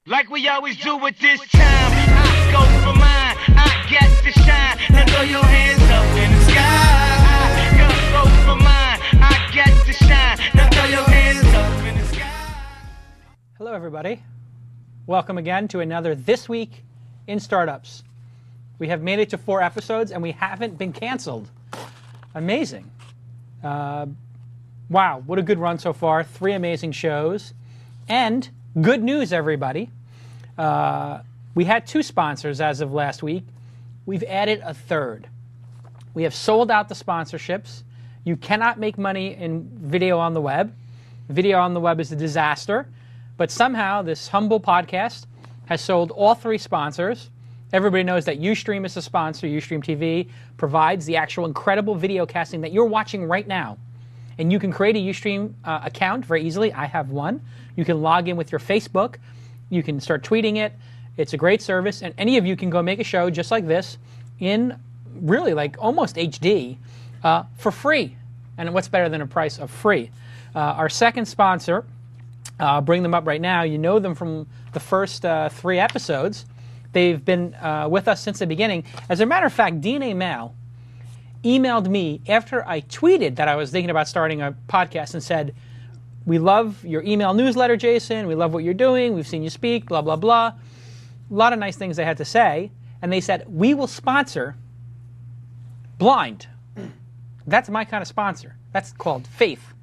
Like we always do at this time, I go for mine, I get to shine. Now throw your hands up in the sky. I go for mine, I get to shine. Now throw your hands up in the sky. Hello everybody. Welcome again to another This Week in Startups. We have made it to 4 episodes and we haven't been canceled. Amazing. Wow, what a good run so far. 3 amazing shows. And good news, everybody. We had 2 sponsors as of last week. We've added a 3rd. We have sold out the sponsorships. You cannot make money in video on the web. Video on the web is a disaster. But somehow this humble podcast has sold all 3 sponsors. Everybody knows that Ustream is a sponsor. Ustream TV provides the actual incredible video casting that you're watching right now. And you can create a Ustream account very easily. I have one. You can log in with your Facebook. You can start tweeting it. It's a great service. And any of you can go make a show just like this in really like almost HD for free. And what's better than a price of free? Our second sponsor, I'll bring them up right now. You know them from the first 3 episodes. They've been with us since the beginning. As a matter of fact, DNA Mail emailed me after I tweeted that I was thinking about starting a podcast and said, we love your email newsletter, Jason. We love what you're doing. We've seen you speak, blah, blah, blah. A lot of nice things they had to say. And they said, we will sponsor Blind. That's my kind of sponsor. That's called faith.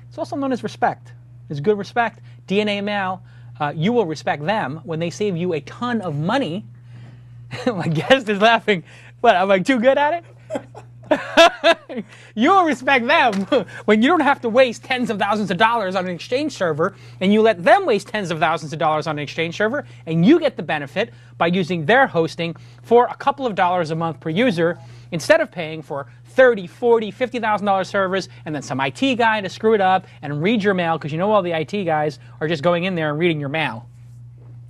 It's also known as respect. It's good respect. DNA Mail, you will respect them when they save you a ton of money. My guest is laughing. What, am I too good at it? You will respect them when you don't have to waste tens of thousands of dollars on an exchange server, and you let them waste tens of thousands of dollars on an exchange server, and you get the benefit by using their hosting for a couple of dollars a month per user instead of paying for $30,000, $40,000, $50,000 servers and then some IT guy to screw it up and read your mail, because you know all the IT guys are just going in there and reading your mail.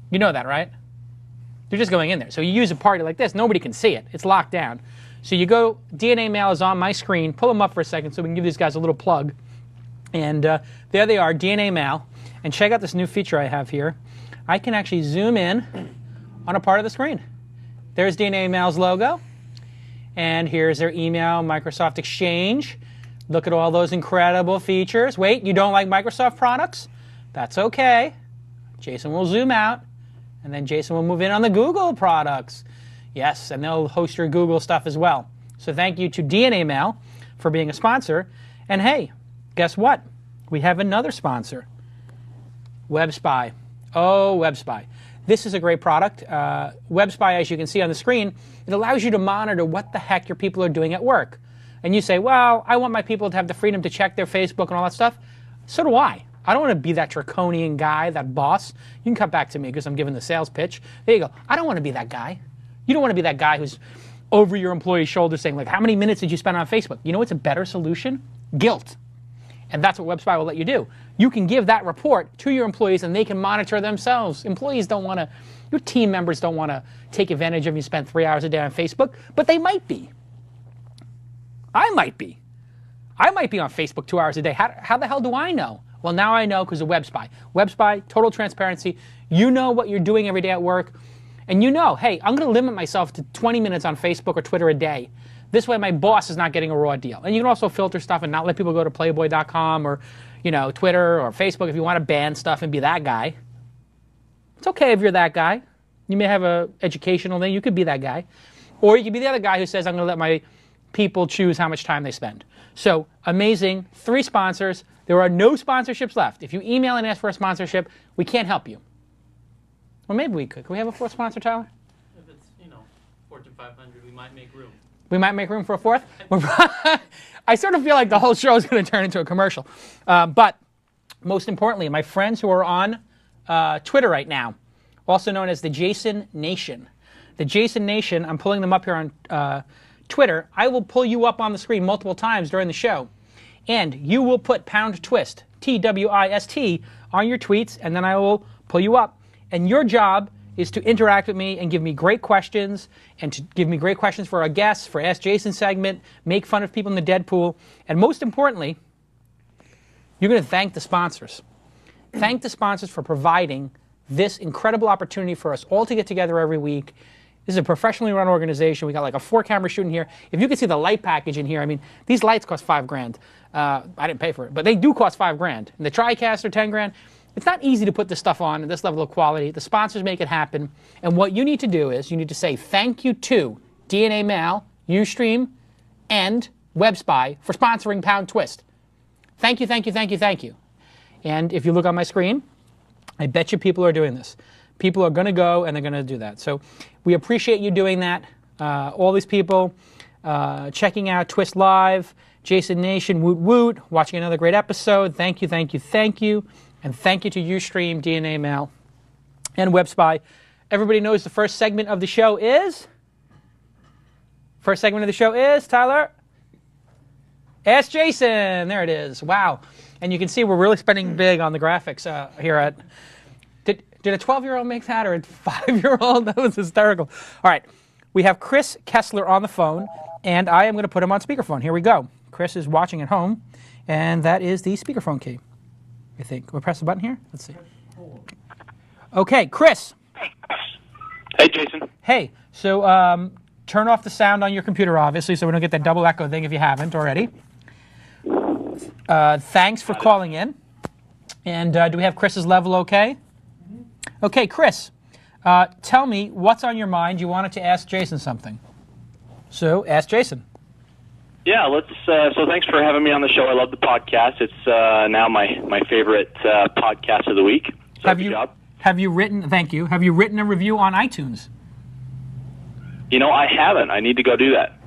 You know that, right? They're just going in there. So you use a party like this, nobody can see it. It's locked down. So you go, DNA Mail is on my screen. Pull them up for a second so we can give these guys a little plug. And there they are, DNA Mail. And check out this new feature I have here. I can actually zoom in on a part of the screen. There's DNA Mail's logo. And here's their email, Microsoft Exchange. Look at all those incredible features. Wait, you don't like Microsoft products? That's okay. Jason will zoom out. And then Jason will move in on the Google products. Yes, and they'll host your Google stuff as well. So thank you to DNA Mail for being a sponsor. And hey, guess what? We have another sponsor, WebSpy. Oh, WebSpy. This is a great product. WebSpy, as you can see on the screen, it allows you to monitor what the heck your people are doing at work. And you say, well, I want my people to have the freedom to check their Facebook and all that stuff. So do I. I don't want to be that draconian guy, that boss. You can cut back to me because I'm giving the sales pitch. There you go. I don't want to be that guy. You don't want to be that guy who's over your employee's shoulder saying, like, how many minutes did you spend on Facebook? You know what's a better solution? Guilt. And that's what WebSpy will let you do. You can give that report to your employees and they can monitor themselves. Employees don't want to, your team members don't want to take advantage of you spend 3 hours a day on Facebook, but they might be. I might be. I might be on Facebook 2 hours a day. How the hell do I know? Well, now I know because of WebSpy. WebSpy, total transparency. You know what you're doing every day at work. And you know, hey, I'm going to limit myself to 20 minutes on Facebook or Twitter a day. This way my boss is not getting a raw deal. And you can also filter stuff and not let people go to playboy.com or, you know, Twitter or Facebook if you want to ban stuff and be that guy. It's okay if you're that guy. You may have an educational thing. You could be that guy. Or you could be the other guy who says, I'm going to let my people choose how much time they spend. So, amazing. 3 sponsors. There are no sponsorships left. If you email and ask for a sponsorship, we can't help you. Well, maybe we could. Can we have a 4th sponsor, Tyler? If it's, Fortune 500, we might make room. We might make room for a 4th? I sort of feel like the whole show is going to turn into a commercial. But most importantly, my friends who are on Twitter right now, also known as the Jason Nation. The Jason Nation, I'm pulling them up here on Twitter. I will pull you up on the screen multiple times during the show. And you will put #twist, TWIST, on your tweets, and then I will pull you up. And your job is to interact with me and give me great questions, and to give me great questions for our guests, for Ask Jason segment, make fun of people in the Deadpool, and most importantly, you're going to thank the sponsors. Thank the sponsors for providing this incredible opportunity for us all to get together every week. This is a professionally run organization. We got like a 4-camera shoot in here. If you can see the light package in here, I mean, these lights cost $5,000. I didn't pay for it, but they do cost $5,000. And the TriCaster, $10,000. It's not easy to put this stuff on at this level of quality. The sponsors make it happen. And what you need to do is you need to say thank you to DNA Mail, Ustream, and WebSpy for sponsoring Pound Twist. Thank you, thank you, thank you, thank you. And if you look on my screen, I bet you people are doing this. People are going to go and they're going to do that. So we appreciate you doing that. All these people checking out Twist Live, Jason Nation, Woot Woot, watching another great episode. Thank you, thank you, thank you. And thank you to Ustream, DNA Mail, and WebSpy. Everybody knows the first segment of the show is? First segment of the show is, Tyler? Ask Jason. There it is. Wow. And you can see we're really spending big on the graphics here at... Did a 12-year-old make that or a 5-year-old? That was hysterical. All right. We have Chris Kessler on the phone, and I am going to put him on speakerphone. Here we go. Chris is watching at home, and that is the speakerphone key, I think. We'll press the button here. Let's see. Okay, Chris. Hey, Jason. Hey. So turn off the sound on your computer, obviously, so we don't get that double echo thing if you haven't already. Thanks for calling in. And do we have Chris's level okay? Okay, Chris, tell me what's on your mind. You wanted to ask Jason something. So ask Jason. Yeah, so thanks for having me on the show. I love the podcast. It's now my favorite podcast of the week. So good job. Have you written, thank you, have you written a review on iTunes? You know, I haven't. I need to go do that.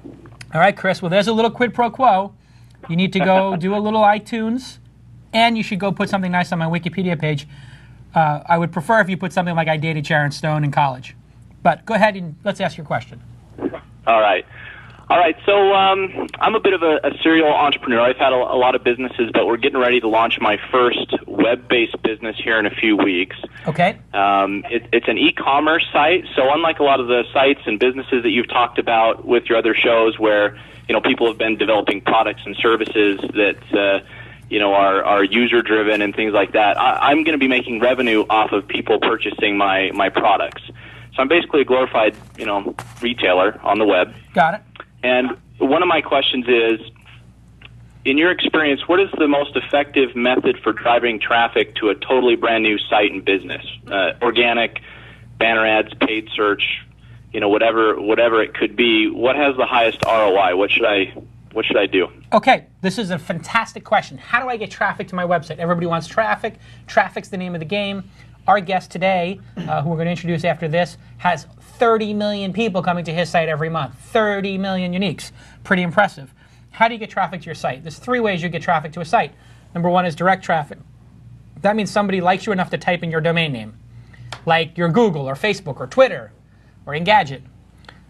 All right, Chris, well, there's a little quid pro quo. You need to go do a little iTunes, and you should go put something nice on my Wikipedia page. I would prefer if you put something like I dated Sharon Stone in college. But go ahead and let's ask your question. All right. So I'm a bit of a serial entrepreneur. I've had a lot of businesses, but we're getting ready to launch my first web-based business here in a few weeks. Okay. It's an e-commerce site. So unlike a lot of the sites and businesses that you've talked about with your other shows where, you know, people have been developing products and services that, are user-driven and things like that, I'm going to be making revenue off of people purchasing my products. So I'm basically a glorified, retailer on the web. Got it. And one of my questions is, in your experience, what is the most effective method for driving traffic to a totally brand new site and business? Organic, banner ads, paid search, whatever it could be. What has the highest ROI? What should I do? Okay, this is a fantastic question. How do I get traffic to my website? Everybody wants traffic. Traffic's the name of the game. Our guest today, who we're going to introduce after this, has 30 million people coming to his site every month. 30 million uniques. Pretty impressive. How do you get traffic to your site? There's 3 ways you get traffic to a site. Number 1 is direct traffic. That means somebody likes you enough to type in your domain name, like your Google or Facebook or Twitter or Engadget.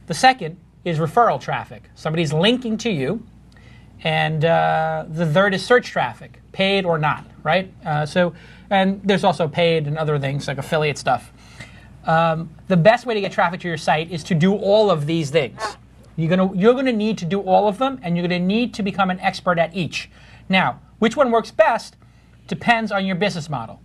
The second is referral traffic. Somebody's linking to you. And the third is search traffic, paid or not, right? And there's also paid and other things like affiliate stuff. The best way to get traffic to your site is to do all of these things. You're gonna need to do all of them, and you're gonna need to become an expert at each. Now, which one works best depends on your business model.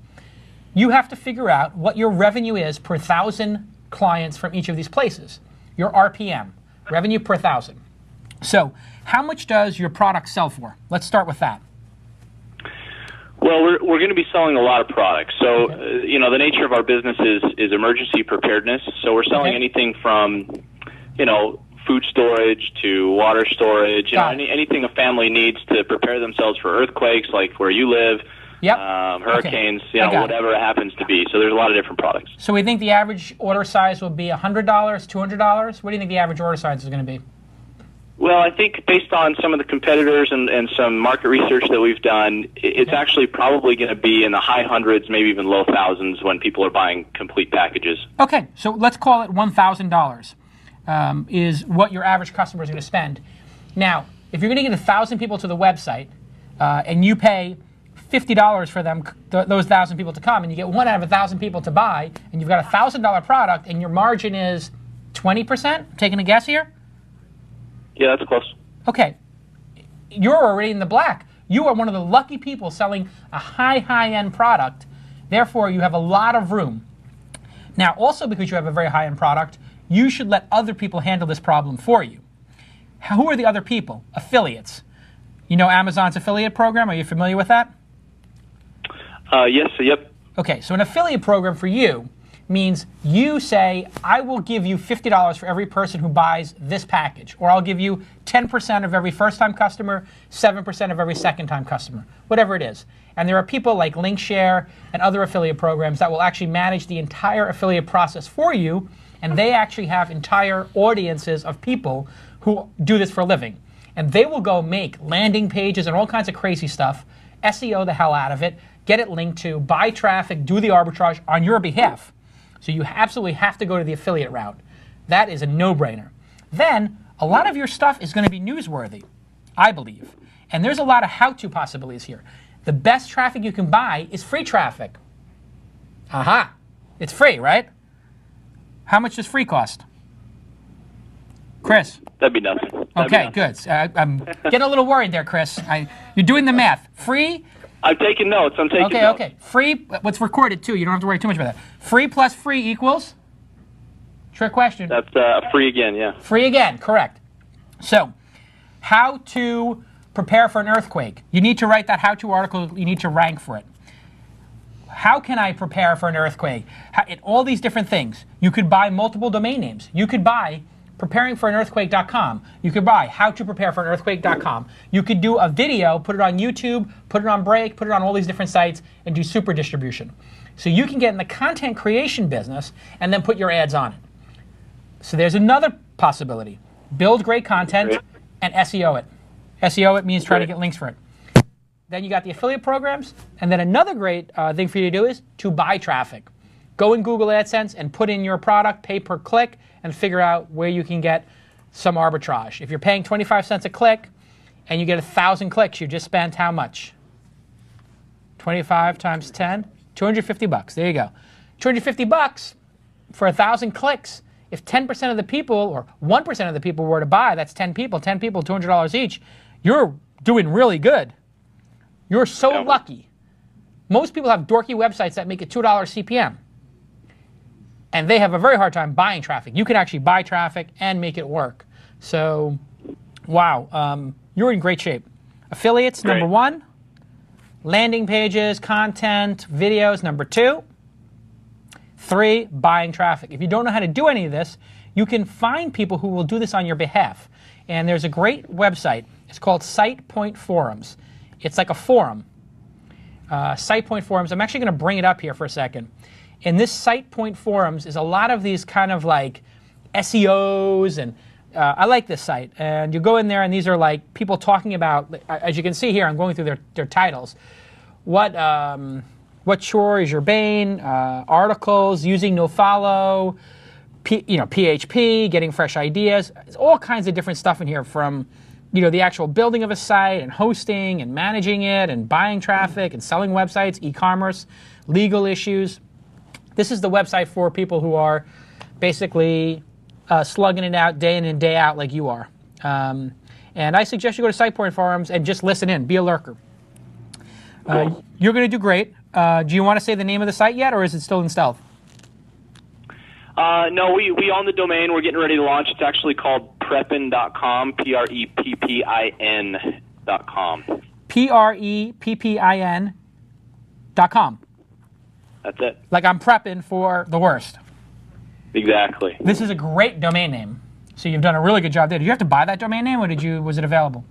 You have to figure out what your revenue is per 1,000 clients from each of these places. Your RPM, revenue per 1,000. So, how much does your product sell for? Let's start with that. Well, we're going to be selling a lot of products. So, the nature of our business is emergency preparedness. So we're selling anything from, food storage to water storage, anything a family needs to prepare themselves for earthquakes, like where you live, hurricanes, whatever it happens to be. So there's a lot of different products. So we think the average order size will be $100, $200. What do you think the average order size is going to be? Well, I think based on some of the competitors and some market research that we've done, it's actually probably going to be in the high hundreds, maybe even low thousands when people are buying complete packages. Okay, so let's call it $1,000 is what your average customer is going to spend. Now, if you're going to get 1,000 people to the website and you pay $50 for them, those 1,000 people to come, and you get 1 out of 1,000 people to buy, and you've got a $1,000 product, and your margin is 20%? Taking a guess here? Yeah, that's close. Okay. You're already in the black. You are one of the lucky people selling a high-end product. Therefore, you have a lot of room Now, also because you have a very high-end product, you should let other people handle this problem for you. Who are the other people? Affiliates. You know Amazon's affiliate program? Are you familiar with that? Yes. Yep. Okay, so an affiliate program for you means you say, I will give you $50 for every person who buys this package, or I'll give you 10% of every first-time customer, 7% of every second-time customer, whatever it is. And there are people like LinkShare and other affiliate programs that will actually manage the entire affiliate process for you, and they actually have entire audiences of people who do this for a living. And they will go make landing pages and all kinds of crazy stuff, SEO the hell out of it, get it linked to, buy traffic, do the arbitrage on your behalf. So you absolutely have to go to the affiliate route. That is a no-brainer. Then, a lot of your stuff is going to be newsworthy, I believe. And there's a lot of how-to possibilities here. The best traffic you can buy is free traffic. Aha. It's free, right? How much does free cost? Chris? That'd be nothing. Okay, good. I'm getting a little worried there, Chris. You're doing the math. Free? I'm taking notes. I'm taking notes. Okay. Free, what's recorded too. You don't have to worry too much about that. Free plus free equals? Trick question. That's free again, yeah. Free again, correct. So, how to prepare for an earthquake. You need to write that how-to article. You need to rank for it. How can I prepare for an earthquake? All these different things. You could buy multiple domain names. You could buy preparingforanearthquake.com. You could buy howtoprepareforanearthquake.com. You could do a video, put it on YouTube, put it on Break, put it on all these different sites, and do super distribution. So you can get in the content creation business and then put your ads on it. So there's another possibility. Build great content and SEO it. SEO it means try to get links for it. Then you got the affiliate programs, and then another great thing for you to do is to buy traffic. Go in Google AdSense and put in your product, pay per click, and figure out where you can get some arbitrage. If you're paying 25 cents a click and you get 1,000 clicks, you just spent how much? 25 times 10? 250 bucks. There you go. 250 bucks for 1,000 clicks. If 10% of the people or 1% of the people were to buy, that's 10 people, $200 each, you're doing really good. You're so lucky. Most people have dorky websites that make it $2 CPM. And they have a very hard time buying traffic. You can actually buy traffic and make it work. So, wow, you're in great shape. Affiliates, number 1. Landing pages, content, videos, number 2. 3, buying traffic. If you don't know how to do any of this, you can find people who will do this on your behalf. And there's a great website. It's called SitePoint Forums. It's like a forum. SitePoint Forums. I'm actually going to bring it up here for a second. In this SitePoint Forums is a lot of these kind of like SEOs, and I like this site. And you go in there, and these are like people talking about, as you can see here, I'm going through their titles. What chore is your bane? Articles, using nofollow, PHP, getting fresh ideas. There's all kinds of different stuff in here, from the actual building of a site and hosting and managing it and buying traffic and selling websites, e-commerce, legal issues. This is the website for people who are basically slugging it out day in and day out like you are. And I suggest you go to SitePoint Forums and just listen in. Be a lurker. You're going to do great. Do you want to say the name of the site yet, or is it still in stealth? No, we own the domain. We're getting ready to launch. It's actually called preppin.com, preppin.com. preppin.com. That's it. Like I'm prepping for the worst. Exactly. This is a great domain name. So you've done a really good job there. Did you have to buy that domain name, or was it available?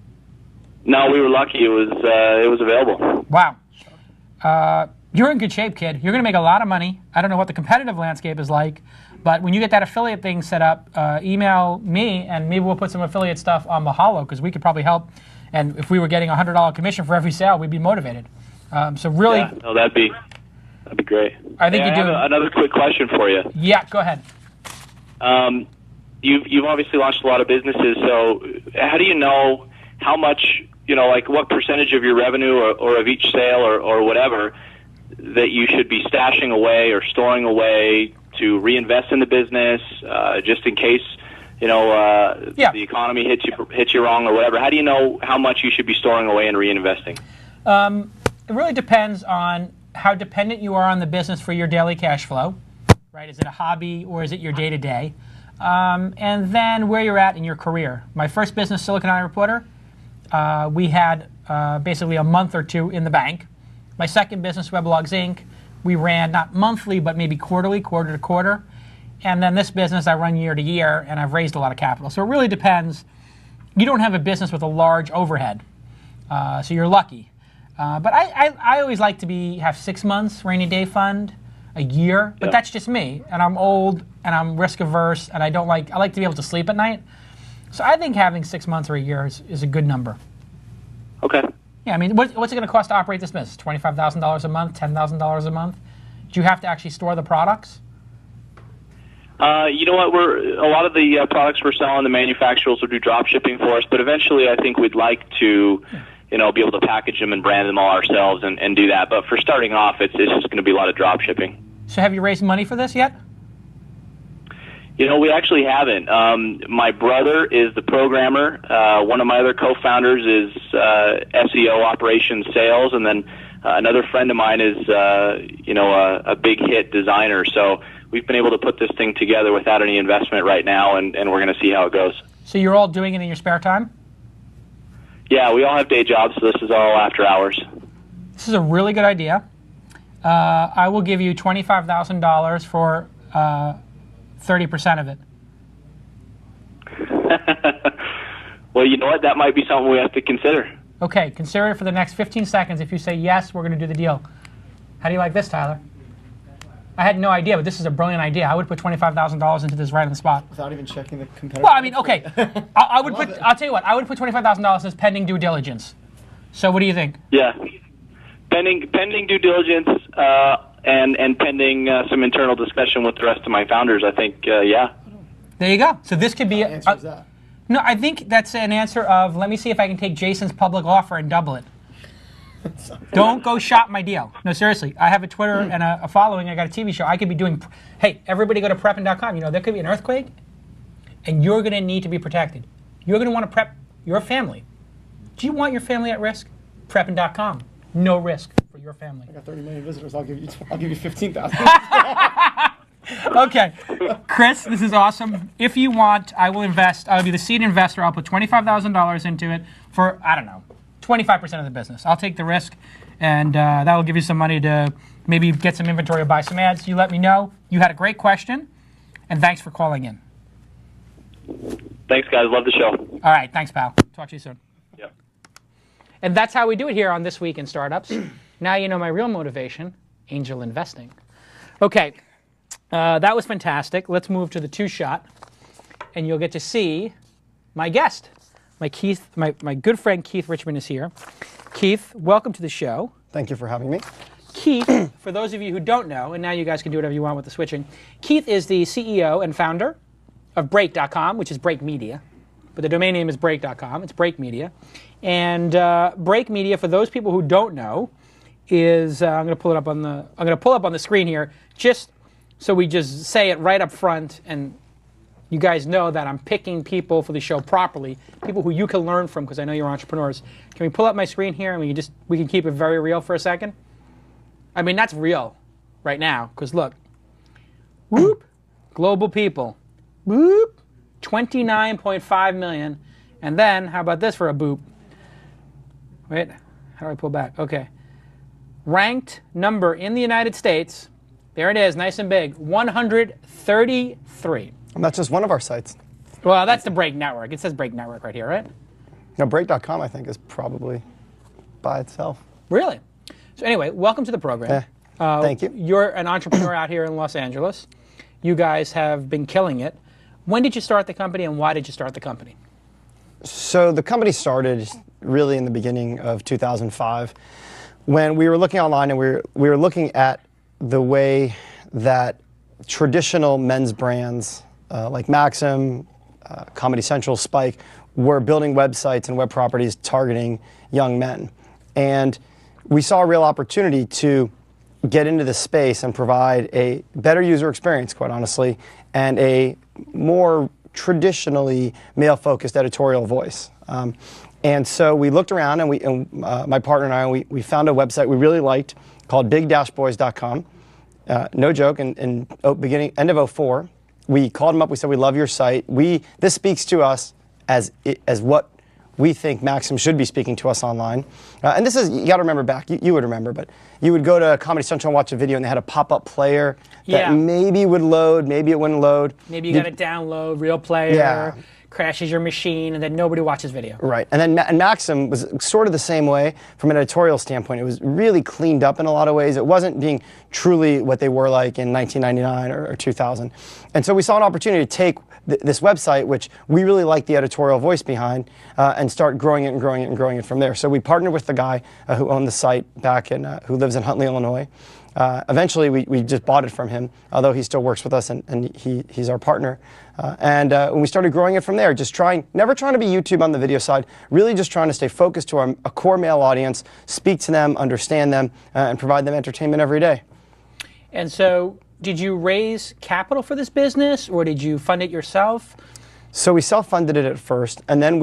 No, we were lucky. It was available. Wow. You're in good shape, kid. You're going to make a lot of money. I don't know what the competitive landscape is like, but when you get that affiliate thing set up, email me, and maybe we'll put some affiliate stuff on Mahalo, because we could probably help. And if we were getting a $100 commission for every sale, we'd be motivated. So really... Yeah, no, that'd be great. I think you do. Another quick question for you. Yeah, go ahead. You've obviously launched a lot of businesses, so how do you know how much, like what percentage of your revenue or of each sale or whatever that you should be stashing away or storing away to reinvest in the business, just in case, the economy hits you wrong or whatever? How do you know how much you should be storing away and reinvesting? It really depends on how dependent you are on the business for your daily cash flow, right? Is it a hobby or is it your day-to-day? And then where you're at in your career. My first business, Silicon Valley Reporter, we had basically a month or two in the bank. My second business, Weblogs Inc., we ran not monthly, but maybe quarterly, quarter to quarter. And then this business I run year to year, and I've raised a lot of capital. So it really depends. You don't have a business with a large overhead, so you're lucky. But I always like to have 6 months rainy day fund, a year, but that's just me. And I'm old, and I'm risk averse, and I like to be able to sleep at night. So I think having 6 months or a year is a good number. Okay. Yeah, I mean, what's it going to cost to operate this business? $25,000 a month, $10,000 a month? Do you have to actually store the products? You know what? A lot of the products we're selling, the manufacturers will do drop shipping for us, but eventually I think we'd like to, be able to package them and brand them all ourselves and do that. But for starting off, it's just going to be a lot of drop shipping. So have you raised money for this yet? We actually haven't. My brother is the programmer. One of my other co-founders is SEO operations sales, and then another friend of mine is, a big hit designer. So we've been able to put this thing together without any investment right now, and we're going to see how it goes. So you're all doing it in your spare time? Yeah, we all have day jobs, so this is all after hours. This is a really good idea. I will give you $25,000 for 30% of it. Well, you know what? That might be something we have to consider. Okay, consider it for the next 15 seconds. If you say yes, we're going to do the deal. How do you like this, Tyler? I had no idea, but this is a brilliant idea. I would put $25,000 into this right on the spot. Without even checking the competitor. Well, I mean, okay. I'll tell you what. I would put $25,000 as pending due diligence. So what do you think? Yeah. Pending due diligence and pending some internal discussion with the rest of my founders, I think, yeah. There you go. So this could be... What answer is that? No, I think that's an answer of, let me see if I can take Jason's public offer and double it. Don't go shop my deal. No, seriously. I have a Twitter and a following. I got a TV show. I could be doing... Hey, everybody go to preppin.com. There could be an earthquake, and you're going to need to be protected. You're going to want to prep your family. Do you want your family at risk? Preppin.com. No risk for your family. I got 30 million visitors. I'll give you 15,000. Okay. Chris, this is awesome. If you want, I will invest. I'll be the seed investor. I'll put $25,000 into it for, 25% of the business. I'll take the risk, and that will give you some money to maybe get some inventory or buy some ads. You let me know. You had a great question, and thanks for calling in. Thanks, guys. Love the show. All right. Thanks, pal. Talk to you soon. Yep. And that's how we do it here on This Week in Startups. Now you know my real motivation, angel investing. Okay. That was fantastic. Let's move to the two-shot, and you'll get to see my guest. My good friend Keith Richman is here. Keith, welcome to the show. Thank you for having me. Keith, for those of you who don't know, and now you guys can do whatever you want with the switching, Keith is the CEO and founder of Break.com, which is BreakMedia. But the domain name is Break.com. It's BreakMedia. And BreakMedia, for those people who don't know, is I'm going to pull it up on the screen here, just so we just say it right up front, and you guys know that I'm picking people for the show properly, people who you can learn from, because I know you're entrepreneurs. Can we pull up my screen here, and we can keep it very real for a second? I mean, that's real right now, because look, whoop, global people, whoop, 29.5 million, and then, how about this for a boop? Wait, how do I pull back? Okay. Ranked number in the United States, there it is, nice and big, 133. And that's just one of our sites. Well, that's the Break Network. It says Break Network right here, right? Now, Break.com, I think, is probably by itself. Really? So anyway, welcome to the program. Thank you. You're an entrepreneur out here in Los Angeles. You guys have been killing it. When did you start the company, and why did you start the company? So the company started really in the beginning of 2005 when we were looking online, and we were looking at the way that traditional men's brands like Maxim, Comedy Central, Spike, were building websites and web properties targeting young men. And we saw a real opportunity to get into this space and provide a better user experience, quite honestly, and a more traditionally male-focused editorial voice. And so we looked around, and my partner and I, we found a website we really liked called big-boys.com. no joke, end of 04, we called them up. We said, we love your site. This speaks to us as what we think Maxim should be speaking to us online. And this is, you got to remember back, you would remember, but you would go to Comedy Central and watch a video and they had a pop-up player that maybe would load, maybe it wouldn't load. Maybe you got to download Real Player, crashes your machine, and then nobody watches video. Right, and then and Maxim was sort of the same way from an editorial standpoint. It was really cleaned up in a lot of ways. It wasn't being truly what they were like in 1999 or 2000. And so we saw an opportunity to take this website, which we really liked the editorial voice behind, and start growing it and growing it and growing it from there. So we partnered with the guy who owned the site back in, who lives in Huntley, Illinois. Eventually, we just bought it from him, although he still works with us and he's our partner. And we started growing it from there, just never trying to be YouTube on the video side, really just trying to stay focused to a core male audience, speak to them, understand them, and provide them entertainment every day. And so, did you raise capital for this business, or did you fund it yourself? So we self-funded it at first, and then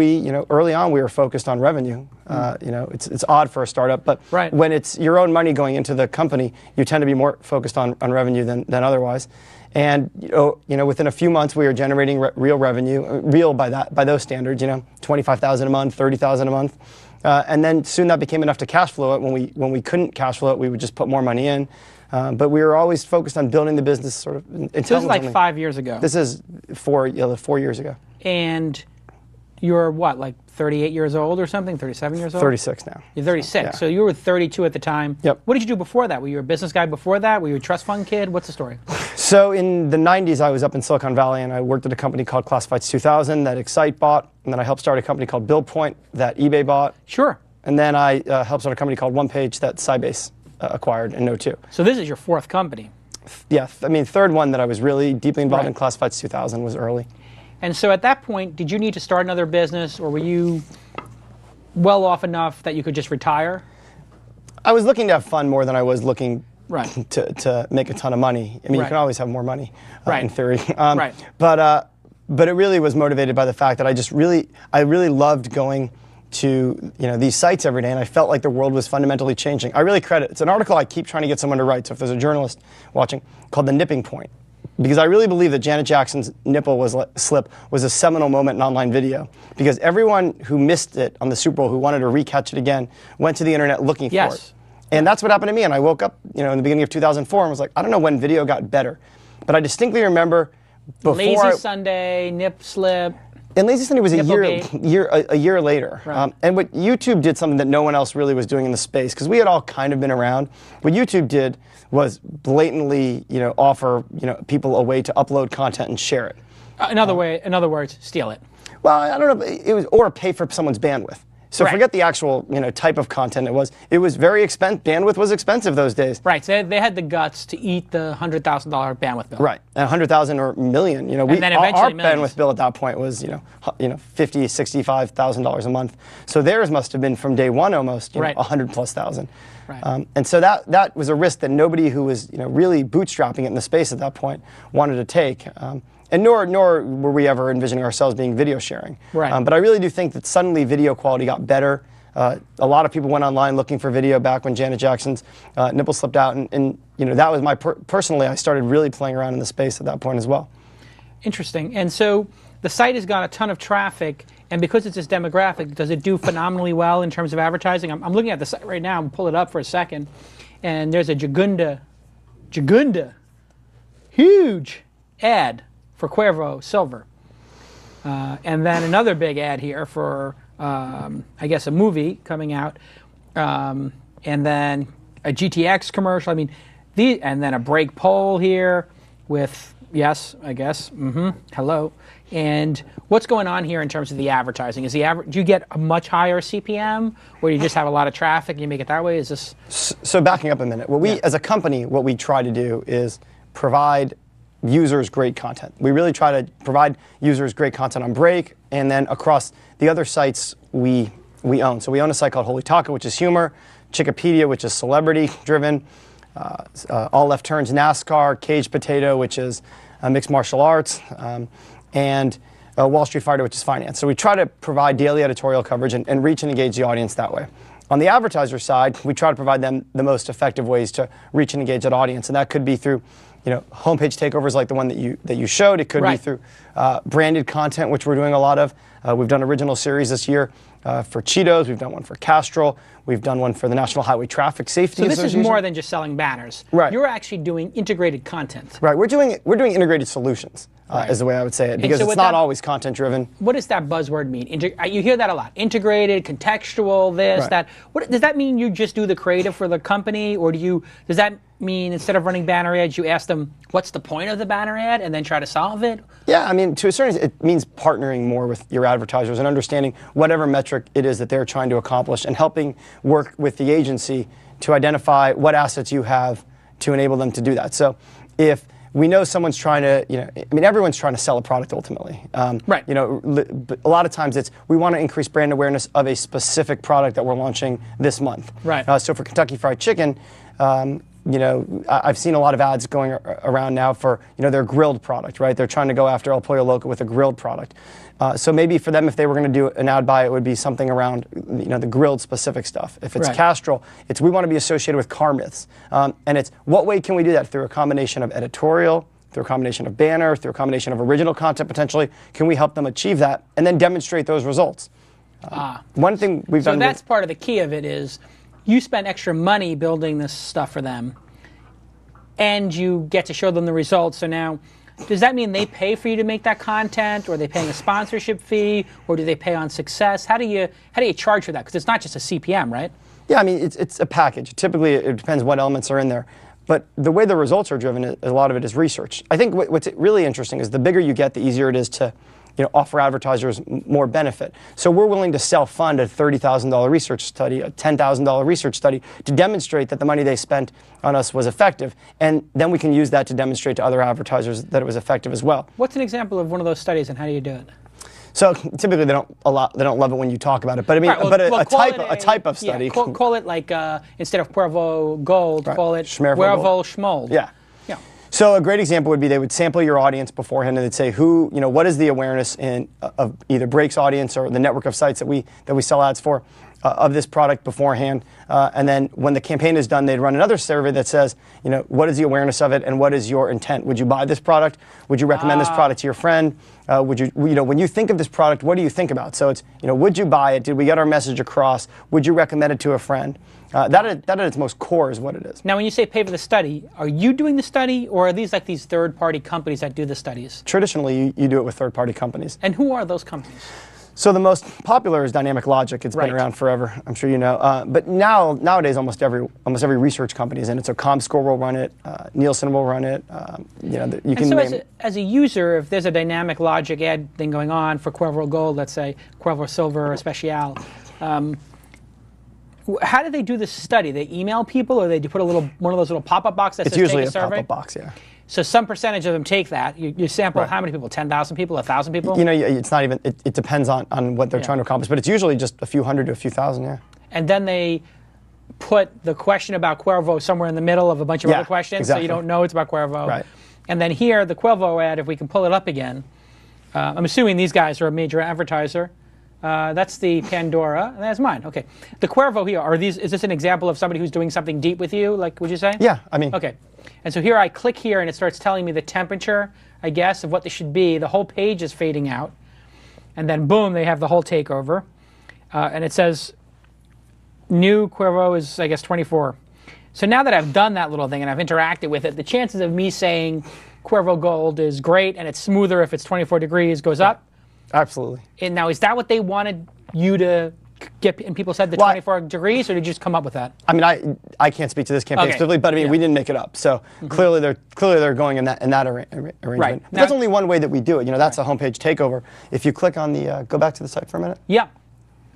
early on we were focused on revenue. It's odd for a startup, but when it's your own money going into the company, you tend to be more focused on revenue than otherwise. And within a few months we were generating real revenue, real by those standards, $25,000 a month, $30,000 a month, and then soon that became enough to cash flow it. When we couldn't cash flow it, we would just put more money in. But we were always focused on building the business sort of intelligently. So this is like 5 years ago. This is 4 years ago. And you're what, like 38 years old or something? 37 years old? 36 now. You're 36. So you were 32 at the time. Yep. What did you do before that? Were you a business guy before that? Were you a trust fund kid? What's the story? So in the 90s, I was up in Silicon Valley, and I worked at a company called Classifieds 2000 that Excite bought. And then I helped start a company called BuildPoint that eBay bought. Sure. And then I helped start a company called OnePage that Sybase acquired in 02. So this is your fourth company. Yeah, third one that I was really deeply involved in. Classifieds 2000 was early. And so at that point, did you need to start another business, or were you well off enough that you could just retire? I was looking to have fun more than I was looking to make a ton of money. You can always have more money, in theory. But it really was motivated by the fact that I really loved going to these sites every day, and I felt like the world was fundamentally changing. It's an article I keep trying to get someone to write, so if there's a journalist watching, called The Nipping Point, because I really believe that Janet Jackson's nipple slip was a seminal moment in online video, because everyone who missed it on the Super Bowl, who wanted to recatch it again, went to the internet looking for it. And that's what happened to me, and I woke up in the beginning of 2004 and was like, I don't know when video got better, but I distinctly remember before Lazy Sunday, nip slip. And Lazy Sunday was a year later. And what YouTube did, something that no one else really was doing in the space, because we had all kind of been around. What YouTube did was blatantly, offer people a way to upload content and share it. In other words, steal it. Well, I don't know. It was, or pay for someone's bandwidth. So forget the actual type of content it was. It was very expensive. Bandwidth was expensive those days. Right. So they had the guts to eat the $100,000 bandwidth bill. Right. And $100,000 or $1 million. And then eventually our bandwidth bill at that point was $50,000, $65,000 a month. So theirs must have been from day one almost $100,000+. Right. And so that was a risk that nobody who was really bootstrapping it in the space at that point wanted to take. And nor were we ever envisioning ourselves being video sharing. Right. But I really do think that suddenly video quality got better. A lot of people went online looking for video back when Janet Jackson's nipple slipped out. And that was personally, I started really playing around in the space at that point as well. Interesting. And so the site has got a ton of traffic. And because it's this demographic, does it do phenomenally well in terms of advertising? I'm looking at the site right now. I'm pull it up for a second. And there's a Jagunda, huge ad for Cuervo Silver. And then another big ad here for, I guess, a movie coming out. And then a GTX commercial. And then a brake pole here with, yes, I guess, hello. And what's going on here in terms of the advertising? Do you get a much higher CPM, or do you just have a lot of traffic and you make it that way? Is this? So backing up a minute, as a company, what we try to do is provide users great content. We really try to provide users great content on Break, and then across the other sites we own. So we own a site called Holy Taco, which is humor, Chickapedia, which is celebrity-driven, All Left Turns NASCAR, Caged Potato, which is mixed martial arts, and Wall Street Fighter, which is finance. So we try to provide daily editorial coverage and reach and engage the audience that way. On the advertiser side, we try to provide them the most effective ways to reach and engage that audience, and that could be through, homepage takeovers like the one that you showed. It could be through branded content, which we're doing a lot of. We've done original series this year for Cheetos. We've done one for Castrol. We've done one for the National Highway Traffic Safety So this is Association. more than just selling banners. Right. You're actually doing integrated content. Right. We're doing integrated solutions, is the way I would say it, because so it's with not that- always content driven. What does that buzzword mean? You hear that a lot. Integrated, contextual, this, Right. that. What, does that mean you just do the creative for the company, or does that mean instead of running banner ads, you ask them what's the point of the banner ad and then try to solve it? Yeah, I mean, to a certain extent, it means partnering more with your advertisers and understanding whatever metric it is that they're trying to accomplish, and helping work with the agency to identify what assets you have to enable them to do that. So if we know someone's trying to, everyone's trying to sell a product ultimately. Right. But a lot of times we want to increase brand awareness of a specific product that we're launching this month. Right. So for Kentucky Fried Chicken, I've seen a lot of ads going around now for, their grilled product, right? They're trying to go after El Pollo Loco with a grilled product. So maybe for them, if they were going to do an ad buy, it would be something around, the grilled specific stuff. If it's Castrol, we want to be associated with car myths. And it's, what way can we do that? Through a combination of editorial, through a combination of banner, through a combination of original content potentially. Can we help them achieve that and then demonstrate those results? One thing we've done. So that's part of the key of it is you spend extra money building this stuff for them, and you get to show them the results. So now, does that mean they pay for you to make that content, or are they paying a sponsorship fee, or do they pay on success? How do you charge for that? Because it's not just a CPM, right? Yeah, I mean, it's a package. Typically, it depends what elements are in there. But the way the results are driven, a lot of it is research. I think what's really interesting is the bigger you get, the easier it is to offer advertisers more benefit. So we're willing to self-fund a $30,000 research study, a $10,000 research study, to demonstrate that the money they spent on us was effective. And then we can use that to demonstrate to other advertisers that it was effective as well. What's an example of one of those studies, and how do you do it? So typically they don't love it when you talk about it. But I mean, a type of study. Yeah, call it like instead of Cuervo Gold, call it Cuervo Schmold. Yeah. Yeah. So a great example would be they would sample your audience beforehand, and they'd say what is the awareness of either Break's audience or the network of sites that we sell ads for of this product beforehand, and then when the campaign is done, they'd run another survey that says, what is the awareness of it and what is your intent? Would you buy this product? Would you recommend this product to your friend? Would you, when you think of this product, what do you think about? So it's, would you buy it? Did we get our message across? Would you recommend it to a friend? That at its most core is what it is. Now, when you say pay for the study, are you doing the study, or are these like these third-party companies that do the studies? Traditionally, you do it with third-party companies. And who are those companies? So the most popular is Dynamic Logic. It's been around forever, I'm sure you know. But nowadays, almost every research company is in it. So ComScore will run it, Nielsen will run it. You can name it. As a user, if there's a Dynamic Logic ad thing going on for Cuervo Gold, let's say Cuervo Silver or Especial, how do they do this study? They email people, or they put one of those little pop-up boxes that says usually take a survey? Pop-up box, yeah. So some percentage of them take that. You sample how many people? 10,000 people? 1,000 people? It's not even. It depends on what they're trying to accomplish, but it's usually just a few hundred to a few thousand, yeah. And then they put the question about Cuervo somewhere in the middle of a bunch of other questions, so you don't know it's about Cuervo. Right. And then here, the Cuervo ad, if we can pull it up again, I'm assuming these guys are a major advertiser. That's the Pandora. That's mine. Okay. The Cuervo here, is this an example of somebody who's doing something deep with you, like, would you say? Yeah, I mean. Okay. And so here I click here, and it starts telling me the temperature, I guess, of what this should be. The whole page is fading out. And then, boom, they have the whole takeover. And it says, new Cuervo is, I guess, 24. So now that I've done that little thing and I've interacted with it, the chances of me saying Cuervo Gold is great and it's smoother if it's 24 degrees goes up. Absolutely. And now, is that what they wanted you to get? And people said the 24 degrees, or did you just come up with that? I mean, I can't speak to this campaign specifically, but I mean, we didn't make it up. So clearly they're going in that arrangement. Right. But that's only one way that we do it. That's a homepage takeover. If you click on the, go back to the site for a minute. Yeah.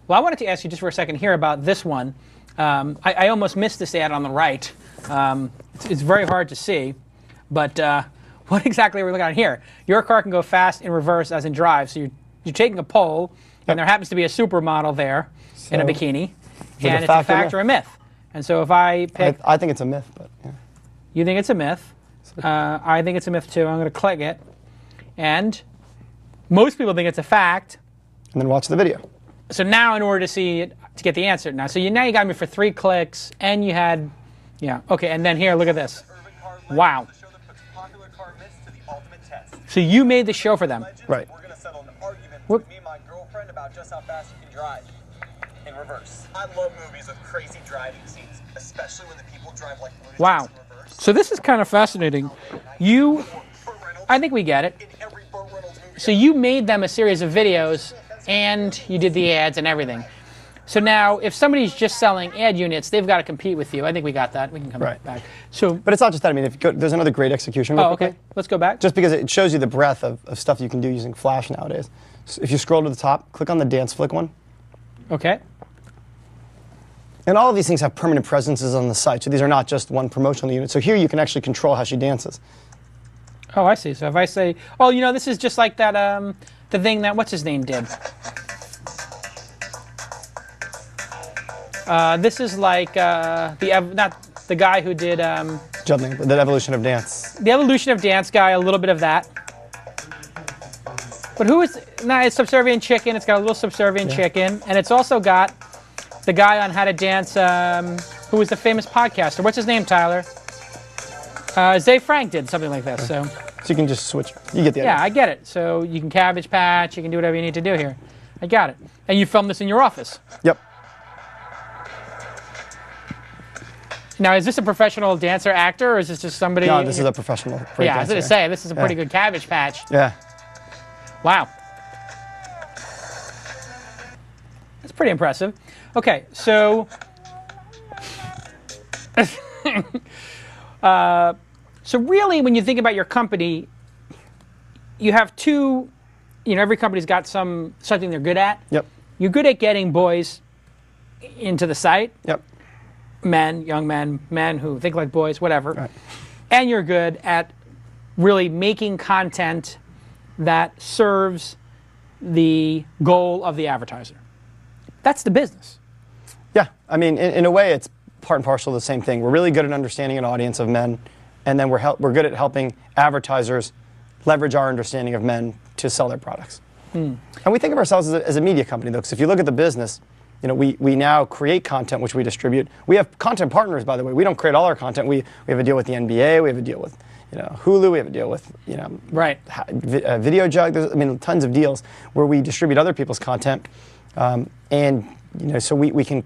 Well, I wanted to ask you just for a second here about this one. I almost missed this ad on the right. It's very hard to see, but what exactly are we looking at here? Your car can go fast in reverse as in drive. So you're taking a poll, and there happens to be a supermodel there in a bikini, and it's a fact or a myth. And so if I pick... I think it's a myth, but yeah. You think it's a myth. I think it's a myth, too. I'm going to click it. And most people think it's a fact. And then watch the video. So now, in order to see it, to get the answer. Now, so now you got me for 3 clicks, and you had, yeah, okay. And then here, look at this. Wow. So you made the show for them. Right. We're going to settle an argument What? with me and my girlfriend about just how fast you can drive in reverse. I love movies with crazy driving scenes, especially when the people drive like lunatics Wow. in reverse. So this is kind of fascinating. I think we get it. In every Burt Reynolds movie. So you made them a series of videos, and you did the ads and everything. So now, if somebody's just selling ad units, they've got to compete with you. I think we got that. We can come Right. back. So, But it's not just that. I mean, if you go, there's another great execution. real oh, okay. quickly. Let's go back. Just because it shows you the breadth of stuff you can do using Flash nowadays. So if you scroll to the top, click on the dance flick one. Okay. And all of these things have permanent presences on the site. So these are not just one promotional unit. So here you can actually control how she dances. Oh, I see. So if I say, oh, you know, this is just like that, the thing that, what's his name did? This is like not the guy who did Juggling, the evolution of dance. the Evolution of Dance guy, a little bit of that. But who is, it's Subservient Chicken. It's got a little Subservient Chicken. And it's also got the guy on How to Dance, who was the famous podcaster. What's his name, Tyler? Zay Frank did something like that. So So you can just switch. You get the idea. yeah, I get it. So you can Cabbage Patch. You can do whatever you need to do here. I got it. And you filmed this in your office. Yep. Now, is this a professional dancer, actor, or is this just somebody? No, this is a professional break Yeah, I was dancer. going to say, this is a pretty Yeah. good Cabbage Patch. Yeah. Wow. That's pretty impressive. Okay, so... so really, when you think about your company, you have two... every company's got something they're good at. Yep. You're good at getting boys into the site. Yep. Men, young men, men who think like boys, whatever. Right. And you're good at really making content that serves the goal of the advertiser. That's the business. Yeah. I mean, in a way, it's part and parcel of the same thing. We're really good at understanding an audience of men, and then we're good at helping advertisers leverage our understanding of men to sell their products. And we think of ourselves as a media company, though, because if you look at the business, we now create content which we distribute. We have content partners, by the way. We don't create all our content. We have a deal with the NBA. We have a deal with Hulu. We have a deal with Right. Video Jug. There's tons of deals where we distribute other people's content, so we can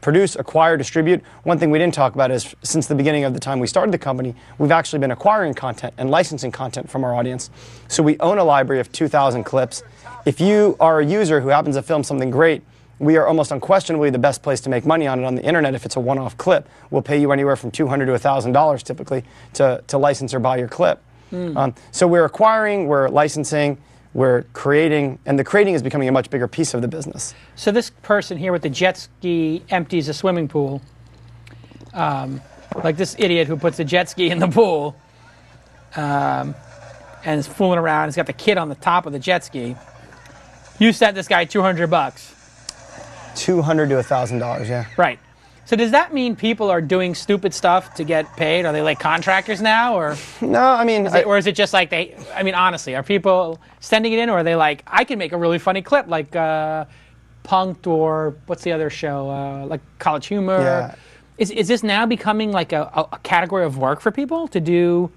produce, acquire, distribute. One thing we didn't talk about is since the beginning of the time we started the company, we've actually been acquiring content and licensing content from our audience. So we own a library of 2,000 clips. If you are a user who happens to film something great, we are almost unquestionably the best place to make money on it on the internet if it's a one-off clip. We'll pay you anywhere from $200 to $1,000 typically to license or buy your clip. So we're acquiring, we're licensing, we're creating, and the creating is becoming a much bigger piece of the business. So this person here with the jet ski empties a swimming pool, like this idiot who puts the jet ski in the pool and is fooling around. He's got the kid on the top of the jet ski. You sent this guy $200. $200 to $1,000, yeah. Right. So does that mean people are doing stupid stuff to get paid? Are they like contractors now, or No, I mean, or is it just like honestly, are people sending it in, or are they like, I can make a really funny clip like Punk'd, or what's the other show, like College Humor? Yeah. Is this now becoming like a category of work for people to do?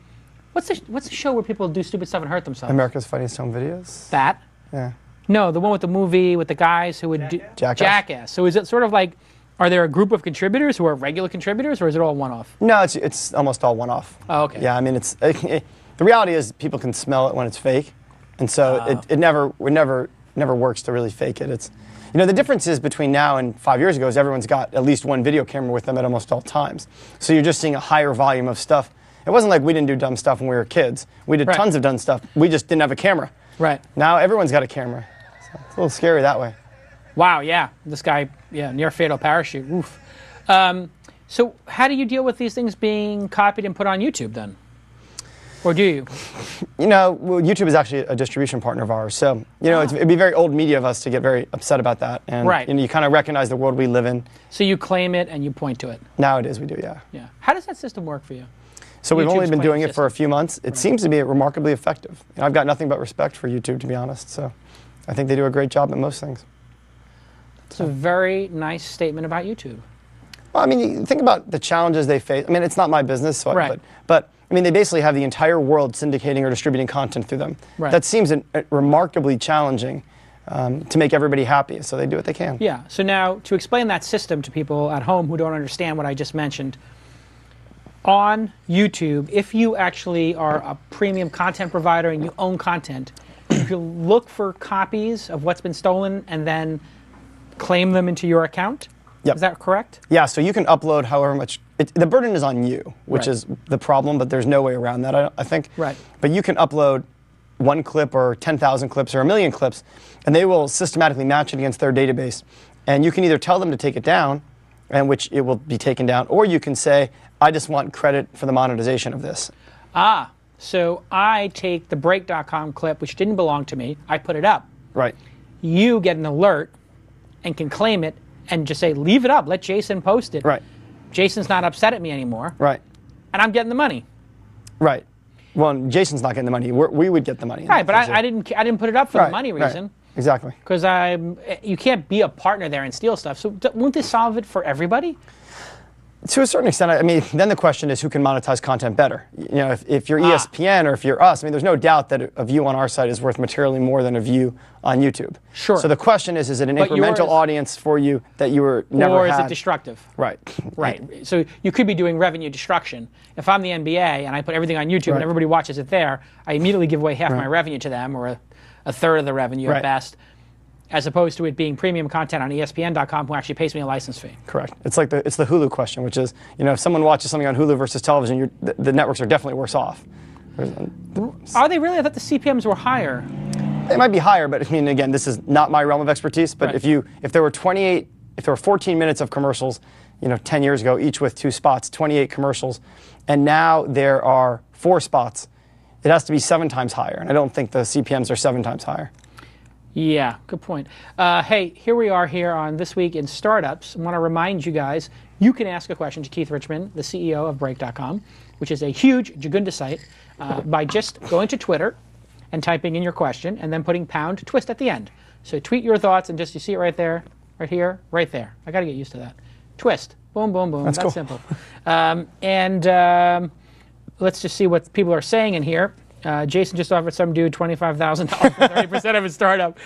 What's the show where people do stupid stuff and hurt themselves? America's Funniest Home Videos. That? Yeah. No, the one with the movie with the guys who would do Jackass. So is it sort of like, are there a group of contributors who are regular contributors, or is it all one-off? No, it's almost all one-off. Oh, okay. Yeah, I mean, the reality is people can smell it when it's fake, and so it never works to really fake it. It's, the difference is between now and 5 years ago is everyone's got at least one video camera with them at almost all times. So you're just seeing a higher volume of stuff. It wasn't like we didn't do dumb stuff when we were kids. We did tons of dumb stuff. We just didn't have a camera. Right. Now everyone's got a camera. So it's a little scary that way. Wow, yeah. This guy, near fatal parachute. Oof. So how do you deal with these things being copied and put on YouTube then? Or do you? Well, YouTube is actually a distribution partner of ours. So, it'd be very old media of us to get very upset about that. And you kind of recognize the world we live in. So you claim it and you point to it? Nowadays we do, yeah. Yeah. How does that system work for you? So we've only been doing it for a few months. It Right. seems to be remarkably effective. I've got nothing but respect for YouTube, to be honest. So I think they do a great job at most things. It's a very nice statement about YouTube. Well, I mean, you think about the challenges they face. I mean, it's not my business, so Right. but I mean, they basically have the entire world syndicating or distributing content through them. Right. That seems remarkably challenging to make everybody happy, so they do what they can. Yeah, so now to explain that system to people at home who don't understand what I just mentioned, on YouTube, if you actually are a premium content provider and you own content, you can look for copies of what's been stolen and then claim them into your account. Yep. Is that correct? Yeah, so you can upload however much. The burden is on you, which Right. is the problem, but there's no way around that, I think. Right. But you can upload 1 clip or 10,000 clips or 1,000,000 clips, and they will systematically match it against their database. And you can either tell them to take it down, and which it will be taken down, or you can say, I just want credit for the monetization of this. Ah, so I take the Break.com clip, which didn't belong to me, I put it up. Right. You get an alert and can claim it and just say, leave it up, let Jason post it. Right. Jason's not upset at me anymore. Right. And I'm getting the money. Right. Well, Jason's not getting the money. We would get the money. Right, but I didn't put it up for the money right. reason. Exactly. Because you can't be a partner there and steal stuff. So won't this solve it for everybody? To a certain extent, I mean, then the question is who can monetize content better? You know, if you're Ah. ESPN or if you're us, I mean, there's no doubt that a view on our site is worth materially more than a view on YouTube. Sure. So the question is it an But incremental yours- audience for you that you were never Or is had? it destructive? Right. Right. So you could be doing revenue destruction. If I'm the NBA and I put everything on YouTube Right. and everybody watches it there, I immediately give away half my revenue to them, or a third of the revenue Right. at best, as opposed to it being premium content on ESPN.com, who actually pays me a license fee. Correct. It's like the Hulu question, which is, you know, if someone watches something on Hulu versus television, the networks are definitely worse off. Are they really? I thought the CPMs were higher. It might be higher, but I mean, again, this is not my realm of expertise. But Right. if there were 14 minutes of commercials, you know, 10 years ago, each with 2 spots, 28 commercials, and now there are 4 spots, it has to be 7 times higher. And I don't think the CPMs are 7 times higher. Yeah, good point. Hey, here we are here on This Week in Startups. I want to remind you guys, you can ask a question to Keith Richman, the CEO of Break.com, which is a huge Jagunda site, by just going to Twitter and typing in your question and then putting #twist at the end. So tweet your thoughts and just, you see it right there, right here, right there. I got to get used to that. Twist. Boom, boom, boom. That's cool. simple. Let's just see what people are saying in here. Jason just offered some dude $25,000 for 30% of his startup.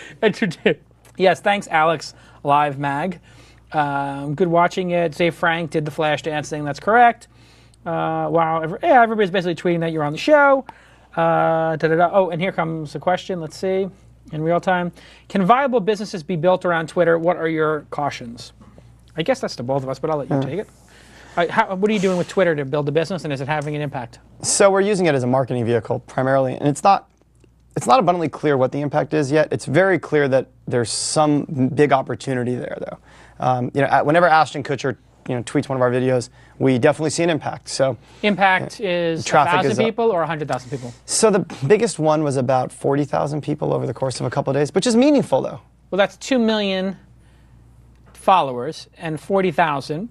Yes, thanks, Alex Live Mag. Good watching it. Say Frank did the flash dance thing. That's correct. Wow. Everybody's basically tweeting that you're on the show. Oh, and here comes a question. Let's see. In real time. Can viable businesses be built around Twitter? What are your cautions? I guess that's to both of us, but I'll let you take it. What are you doing with Twitter to build a business, and is it having an impact? So we're using it as a marketing vehicle primarily, and it's not abundantly clear what the impact is yet. It's very clear that there's some big opportunity there, though. You know, whenever Ashton Kutcher, you know, tweets one of our videos, we definitely see an impact. So impact is traffic 1,000 is up. people or 100,000 people? So the biggest one was about 40,000 people over the course of a couple of days, which is meaningful, though. Well, that's 2 million followers, and 40,000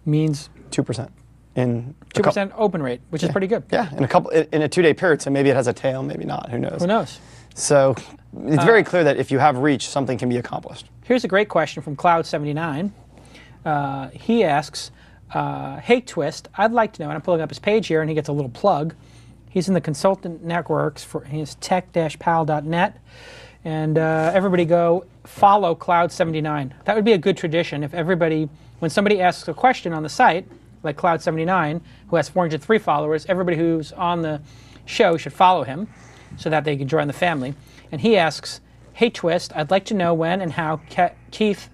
means 2% in 2% open rate, which is pretty good. Yeah, in a 2-day period. So maybe it has a tail, maybe not. Who knows? Who knows? So it's very clear that if you have reach, something can be accomplished. Here's a great question from Cloud79. He asks, hey Twist, I'd like to know, and I'm pulling up his page here, and he gets a little plug. He's in the consultant networks for his tech-pal.net. And everybody go follow Cloud79. That would be a good tradition if everybody, when somebody asks a question on the site, like Cloud79, who has 403 followers, everybody who's on the show should follow him so that they can join the family. And he asks, hey Twist, I'd like to know when and how Keith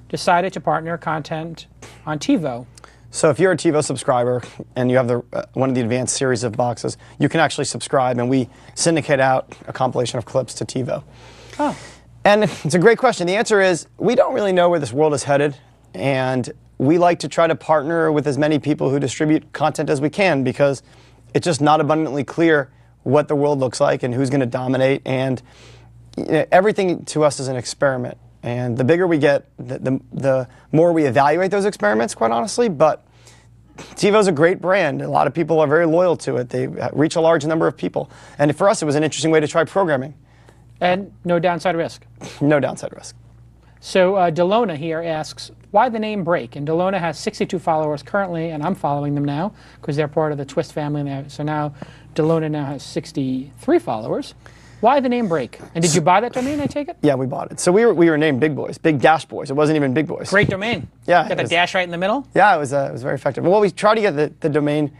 decided to partner content on TiVo. So if you're a TiVo subscriber and you have one of the advanced series of boxes, you can actually subscribe, and we syndicate out a compilation of clips to TiVo. Oh. And it's a great question. The answer is we don't really know where this world is headed, and we like to try to partner with as many people who distribute content as we can, because it's just not abundantly clear what the world looks like and who's going to dominate. And you know, everything to us is an experiment. And the bigger we get, the more we evaluate those experiments, quite honestly. But TiVo's a great brand. A lot of people are very loyal to it. They reach a large number of people. And for us, it was an interesting way to try programming. And no downside risk. No downside risk. So Delona here asks, why the name Break? And Delona has 62 followers currently, and I'm following them now because they're part of the Twist family. So now Delona now has 63 followers. Why the name Break? And did you buy that domain, I take it? Yeah, we bought it. So we were named Big Boys, Big Dash Boys. It wasn't even Big Boys. Great domain. Yeah. Got the dash right in the middle? Yeah, it was very effective. Well, we tried to get the domain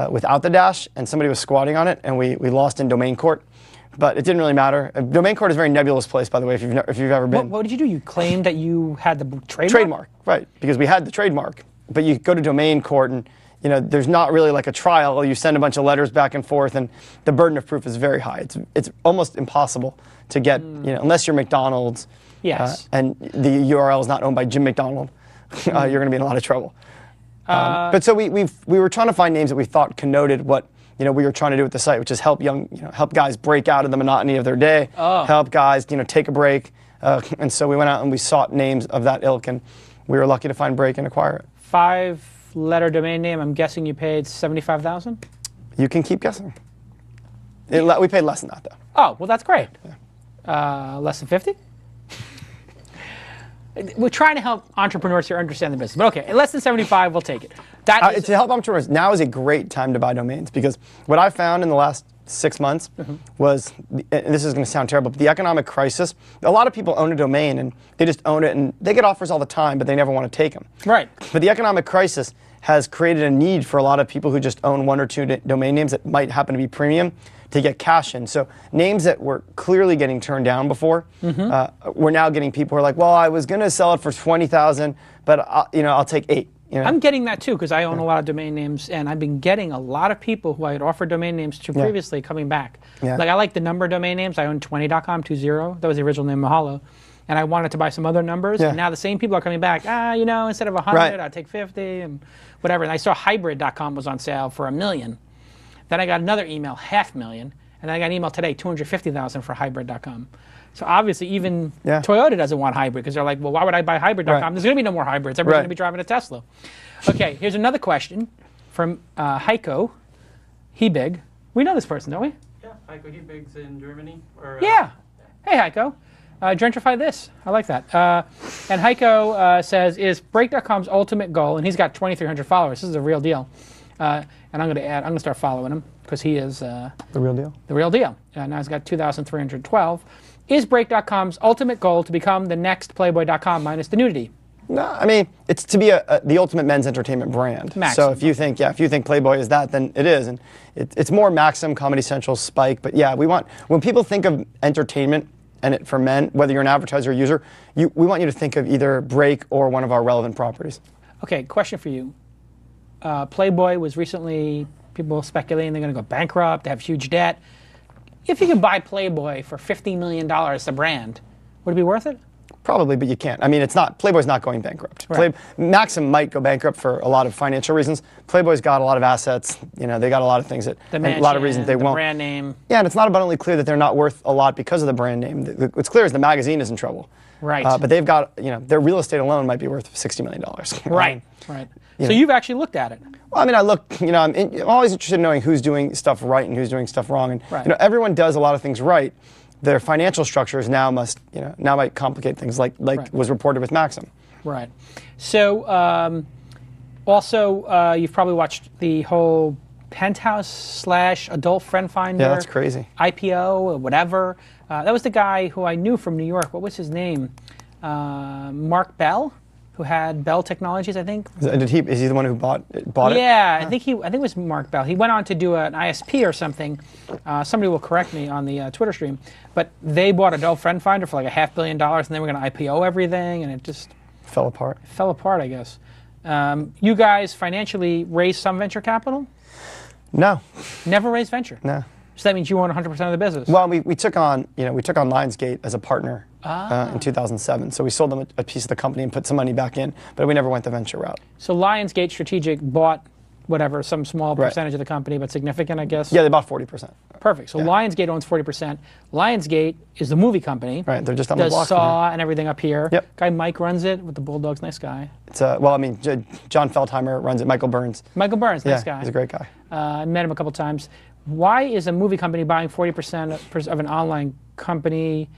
without the dash, and somebody was squatting on it, and we lost in domain court. But it didn't really matter. Domain court is a very nebulous place, by the way, if you've ever been. What did you do? You claimed that you had the trademark? Trademark, right? Because we had the trademark, but you go to domain court, and there's not really like a trial. You send a bunch of letters back and forth, and the burden of proof is very high. It's almost impossible to get, unless you're McDonald's. Yes. And the URL is not owned by Jim McDonald. You're going to be in a lot of trouble. But so we were trying to find names that we thought connoted what we were trying to do with the site, which is help guys break out of the monotony of their day, help guys take a break, and so we went out and we sought names of that ilk, and we were lucky to find Break and acquire it. 5-letter domain name. I'm guessing you paid $75,000. You can keep guessing. We paid less than that though. Oh, well, that's great. Yeah. Less than 50. We're trying to help entrepreneurs here understand the business, but okay, less than 75, we'll take it. To help entrepreneurs, now is a great time to buy domains, because what I found in the last 6 months was, and this is going to sound terrible, but the economic crisis. A lot of people own a domain and they just own it, and they get offers all the time, but they never want to take them. Right. But the economic crisis has created a need for a lot of people who just own 1 or 2 domain names that might happen to be premium to get cash in. So names that were clearly getting turned down before, we're now getting people who are like, well, I was going to sell it for $20,000, but I'll take 8. I'm getting that too, because I own a lot of domain names, and I've been getting a lot of people who I had offered domain names to previously coming back. Yeah. Like I like the number domain names. I own 20.com, 20. That was the original name, Mahalo. And I wanted to buy some other numbers, and now the same people are coming back. Instead of 100, I'll take 50 and whatever. And I saw hybrid.com was on sale for $1 million. Then I got another email, $500,000, and then I got an email today, $250,000 for hybrid.com. So obviously even Toyota doesn't want hybrid, because they're like, well, why would I buy hybrid.com? There's going to be no more hybrids. Everybody's going to be driving a Tesla. Okay, here's another question from Heiko Hebig. We know this person, don't we? Yeah, Heiko Hebig's in Germany. Yeah. Hey, Heiko. Gentrify this. I like that. And Heiko says, is Break.com's ultimate goal, and he's got 2,300 followers. This is a real deal. And I'm going to start following him, because he is the real deal. The real deal. Now he's got 2,312. Is Break.com's ultimate goal to become the next Playboy.com minus the nudity? No, I mean, it's to be the ultimate men's entertainment brand. Maxim. So if you think Playboy is that, then it is, and it's more Maxim, Comedy Central, Spike. But yeah, when people think of entertainment and for men, whether you're an advertiser or user, we want you to think of either Break or one of our relevant properties. Okay, question for you. Playboy was recently, people speculating they're going to go bankrupt, they have huge debt. If you could buy Playboy for $50 million, the brand, would it be worth it? Probably, but you can't. I mean, Playboy's not going bankrupt. Right. Maxim might go bankrupt for a lot of financial reasons. Playboy's got a lot of assets. They got a lot of things that, the mansion, a lot of reasons they won't. The brand name. Yeah, and it's not abundantly clear that they're not worth a lot because of the brand name. What's clear is the magazine is in trouble. Right. But they've got, their real estate alone might be worth $60 million. Right. Right. So you've actually looked at it. Well, I mean, I'm always interested in knowing who's doing stuff right and who's doing stuff wrong. And everyone does a lot of things right. Their financial structures now might complicate things, like was reported with Maxim. Right. So also you've probably watched the whole Penthouse / Adult Friend Finder. Yeah, that's crazy. IPO or whatever. That was the guy who I knew from New York. What was his name? Mark Bell, who had Bell Technologies, I think. Is he the one who bought it? Yeah, I think it was Mark Bell. He went on to do an ISP or something. Somebody will correct me on the Twitter stream. But they bought Adult Friend Finder for like $500 million, and they were going to IPO everything, and it just fell apart. Fell apart, I guess. You guys financially raised some venture capital? No. Never raised venture? No. So that means you own 100% of the business? Well, we took on Lionsgate as a partner in 2007. So we sold them a piece of the company and put some money back in, but we never went the venture route. So Lionsgate Strategic bought whatever, some small percentage of the company, but significant, I guess? Yeah, they bought 40%. Perfect. So Lionsgate owns 40%. Lionsgate is the movie company. Right, they're just on the block. Does Saw and everything up here. Yep. Guy Mike runs it with the Bulldogs, nice guy. It's John Feldheimer runs it, Michael Burns. Nice guy. He's a great guy. I met him a couple times. Why is a movie company buying 40% of an online company?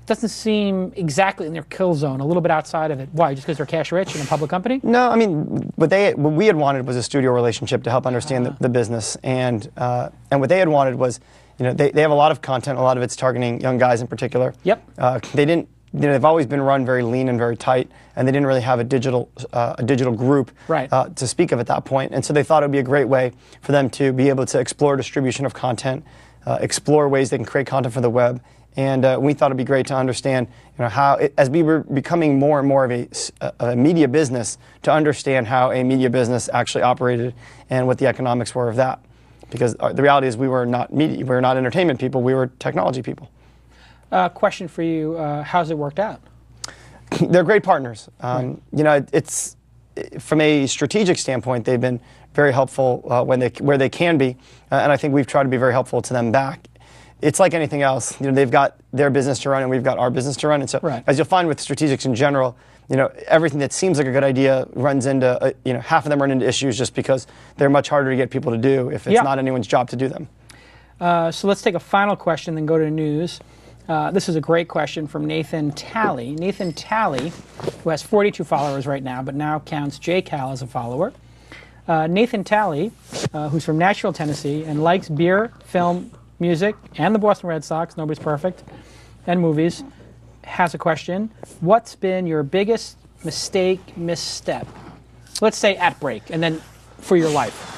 doesn't seem exactly in their kill zone, a little bit outside of it. Why? Just because they're cash rich and a public company? No, I mean, what we had wanted was a studio relationship to help understand the business, and what they had wanted was, they have a lot of content, a lot of it's targeting young guys in particular. Yep. They didn't, they've always been run very lean and very tight, and they didn't really have a digital group Right. To speak of at that point, and so they thought it would be a great way for them to be able to explore distribution of content, explore ways they can create content for the web. And we thought it'd be great to understand, how, as we were becoming more and more of a media business, to understand how a media business actually operated and what the economics were of that. Because the reality is, we were not media, we were not entertainment people, we were technology people. Question for you: how's it worked out? They're great partners. It's from a strategic standpoint, they've been very helpful where they can be, and I think we've tried to be very helpful to them back. It's like anything else. They've got their business to run, and we've got our business to run. And so, Right. as you'll find with strategics in general, everything that seems like a good idea runs into, half of them run into issues just because they're much harder to get people to do if it's not anyone's job to do them. So let's take a final question, then go to news. This is a great question from Nathan Talley. Nathan Talley, who has 42 followers right now, but now counts J. Cal as a follower. Nathan Talley, who's from Nashville, Tennessee, and likes beer, film, music, and the Boston Red Sox, nobody's perfect, and movies, has a question. What's been your biggest misstep? Let's say at Break, and then for your life.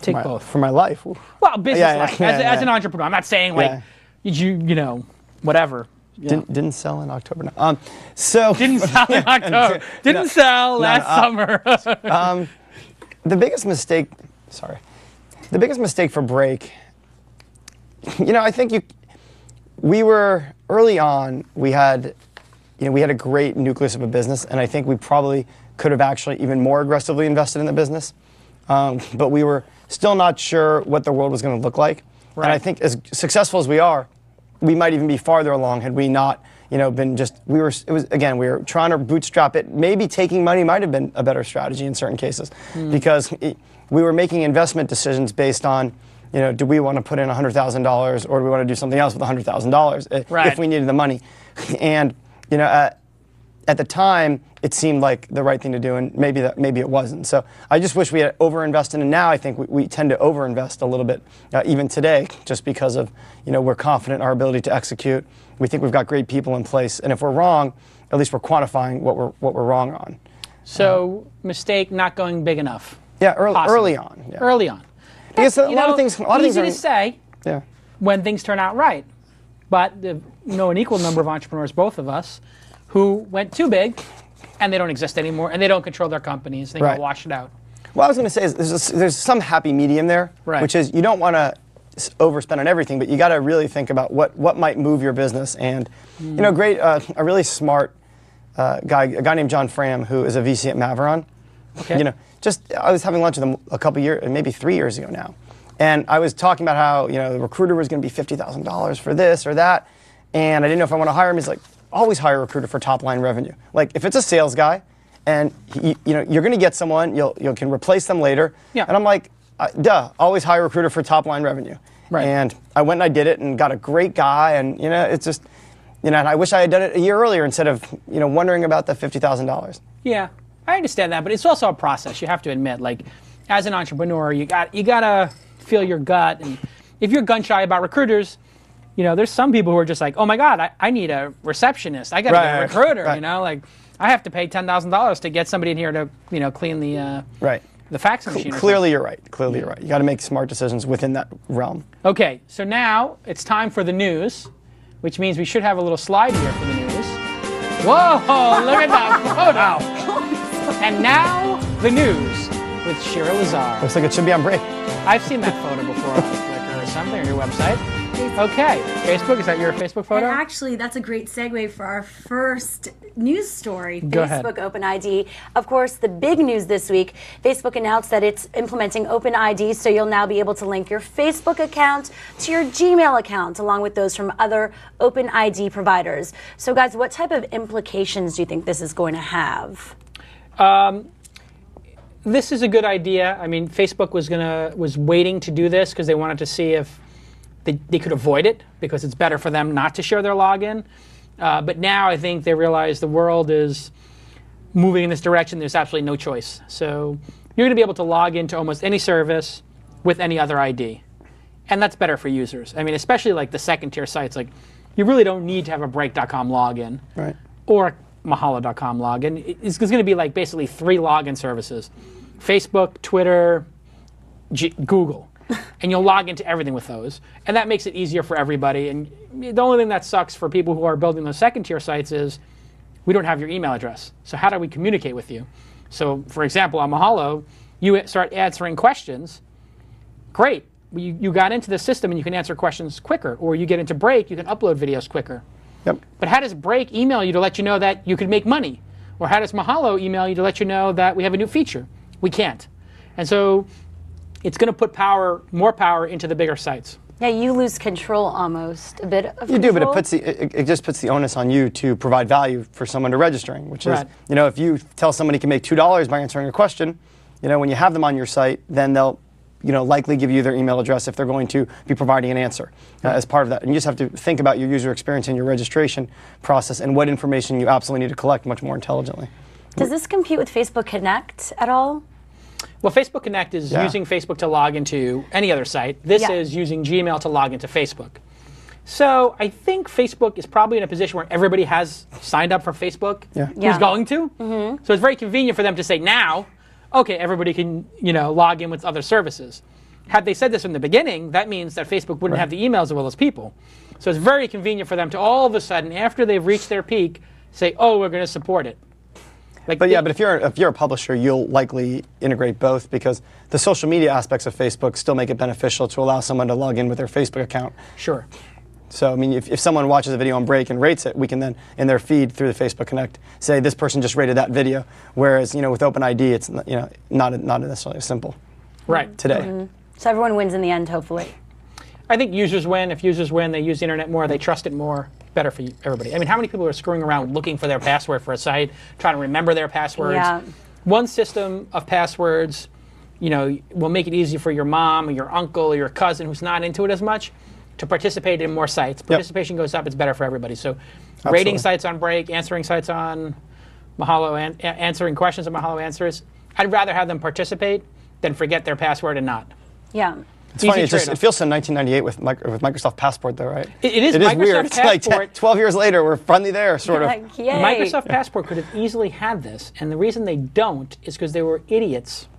Take both. For my life. Well, business life, as an entrepreneur. I'm not saying, whatever. Didn't sell in October. No. So Didn't sell in October. Didn't sell last summer. The biggest mistake for Break, I think we were early on. We had a great nucleus of a business, and I think we probably could have actually even more aggressively invested in the business. But we were still not sure what the world was going to look like. Right. And I think as successful as we are, we might even be farther along had we not, been just, we were trying to bootstrap it. Maybe taking money might have been a better strategy in certain cases, because we were making investment decisions based on, do we want to put in $100,000 or do we want to do something else with $100,000 Right. if we needed the money? And, at the time, it seemed like the right thing to do, and maybe it wasn't. So I just wish we had overinvested, and now I think we tend to overinvest a little bit, even today, just because of, we're confident in our ability to execute. We think we've got great people in place, and if we're wrong, at least we're quantifying what we're wrong on. So, mistake not going big enough. Yeah, Possibly. early on. Yeah. Easy to say Yeah. when things turn out right. But an equal number of entrepreneurs, both of us, who went too big, and they don't exist anymore, and they don't control their companies. They Right. go wash it out. What I was going to say is there's some happy medium there, Right. which is you don't want to overspend on everything, but you got to really think about what might move your business. And a really smart a guy named John Fram, who is a VC at Maveron. Okay. I was having lunch with him a couple years, maybe 3 years ago now, and I was talking about how the recruiter was going to be $50,000 for this or that, and I didn't know if I want to hire him. He's like, always hire a recruiter for top line revenue. Like if it's a sales guy, and you're going to get someone, you can replace them later. Yeah. And I'm like, always hire a recruiter for top line revenue. Right. And I went and I did it and got a great guy, and it's just, and I wish I had done it a year earlier instead of wondering about the $50,000. Yeah, I understand that, but it's also a process. You have to admit, like, as an entrepreneur, you gotta feel your gut, and if you're gun shy about recruiters, there's some people who are just like, oh my God, I need a receptionist. I gotta get a recruiter. Right. Like I have to pay $10,000 to get somebody in here to clean the the fax machine. Clearly, you're right. Clearly, you're right. You got to make smart decisions within that realm. Okay, so now it's time for the news, which means we should have a little slide here for the news. Whoa, look at that photo. And now, the news with Shira Lazar. Looks like it should be on Break. I've seen that photo before on Flickr or something, on your website. Okay, Facebook, is that your Facebook photo? And actually, that's a great segue for our first news story. Go ahead. Facebook OpenID. Of course, the big news this week, Facebook announced that it's implementing OpenID, so you'll now be able to link your Facebook account to your Gmail account, along with those from other OpenID providers. So guys, what type of implications do you think this is going to have? This is a good idea. I mean, Facebook was waiting to do this because they wanted to see if they could avoid it because it's better for them not to share their login. But now I think they realize the world is moving in this direction. There's absolutely no choice. So you're going to be able to log into almost any service with any other ID. And that's better for users. I mean, especially like the second tier sites, like you really don't need to have a Break.com login or a Mahalo.com login. It's going to be like basically 3 login services: Facebook, Twitter, Google. And you'll log into everything with those. And that makes it easier for everybody. And the only thing that sucks for people who are building those second tier sites is we don't have your email address. So how do we communicate with you? So for example, on Mahalo, you start answering questions. Great. You got into the system and you can answer questions quicker. Or you get into Break, you can upload videos quicker. Yep. But how does Break email you to let you know that you can make money? Or how does Mahalo email you to let you know that we have a new feature? We can't. And so it's going to put more power into the bigger sites. Yeah, you lose control almost, a bit of You do, but control. it just puts the onus on you to provide value for someone to registering, which is, if you tell somebody can make $2 by answering a question, when you have them on your site, then they'll, likely give you their email address if they're going to be providing an answer as part of that. And you just have to think about your user experience and your registration process and what information you absolutely need to collect much more intelligently. Does this compete with Facebook Connect at all? Well, Facebook Connect is using Facebook to log into any other site. This is using Gmail to log into Facebook. So I think Facebook is probably in a position where everybody has signed up for Facebook who's going to. So it's very convenient for them to say now, okay, everybody can log in with other services. Had they said this from the beginning, that means that Facebook wouldn't have the emails of all those people. So it's very convenient for them to all of a sudden, after they've reached their peak, say, oh, we're going to support it. But if you're a publisher, you'll likely integrate both because the social media aspects of Facebook still make it beneficial to allow someone to log in with their Facebook account. Sure. So I mean, if someone watches a video on Break and rates it, we can then in their feed through the Facebook Connect say this person just rated that video. Whereas with OpenID, it's not necessarily as simple. Right. Today. So everyone wins in the end, hopefully. I think users win. If users win, they use the internet more, they trust it more. Better for everybody. I mean, how many people are screwing around looking for their password for a site, trying to remember their passwords? Yeah. One system of passwords, will make it easy for your mom or your uncle or your cousin who's not into it as much to participate in more sites. Participation goes up, it's better for everybody. So rating sites on Break, answering sites on Mahalo, and answering questions on Mahalo Answers, I'd rather have them participate than forget their password and not. Yeah. It's funny, it feels so 1998 with Microsoft Passport, though, right? It is Microsoft weird. It's like 12 years later, we're finally there, sort of. Yay. Microsoft Passport could have easily had this, and the reason they don't is because they were idiots.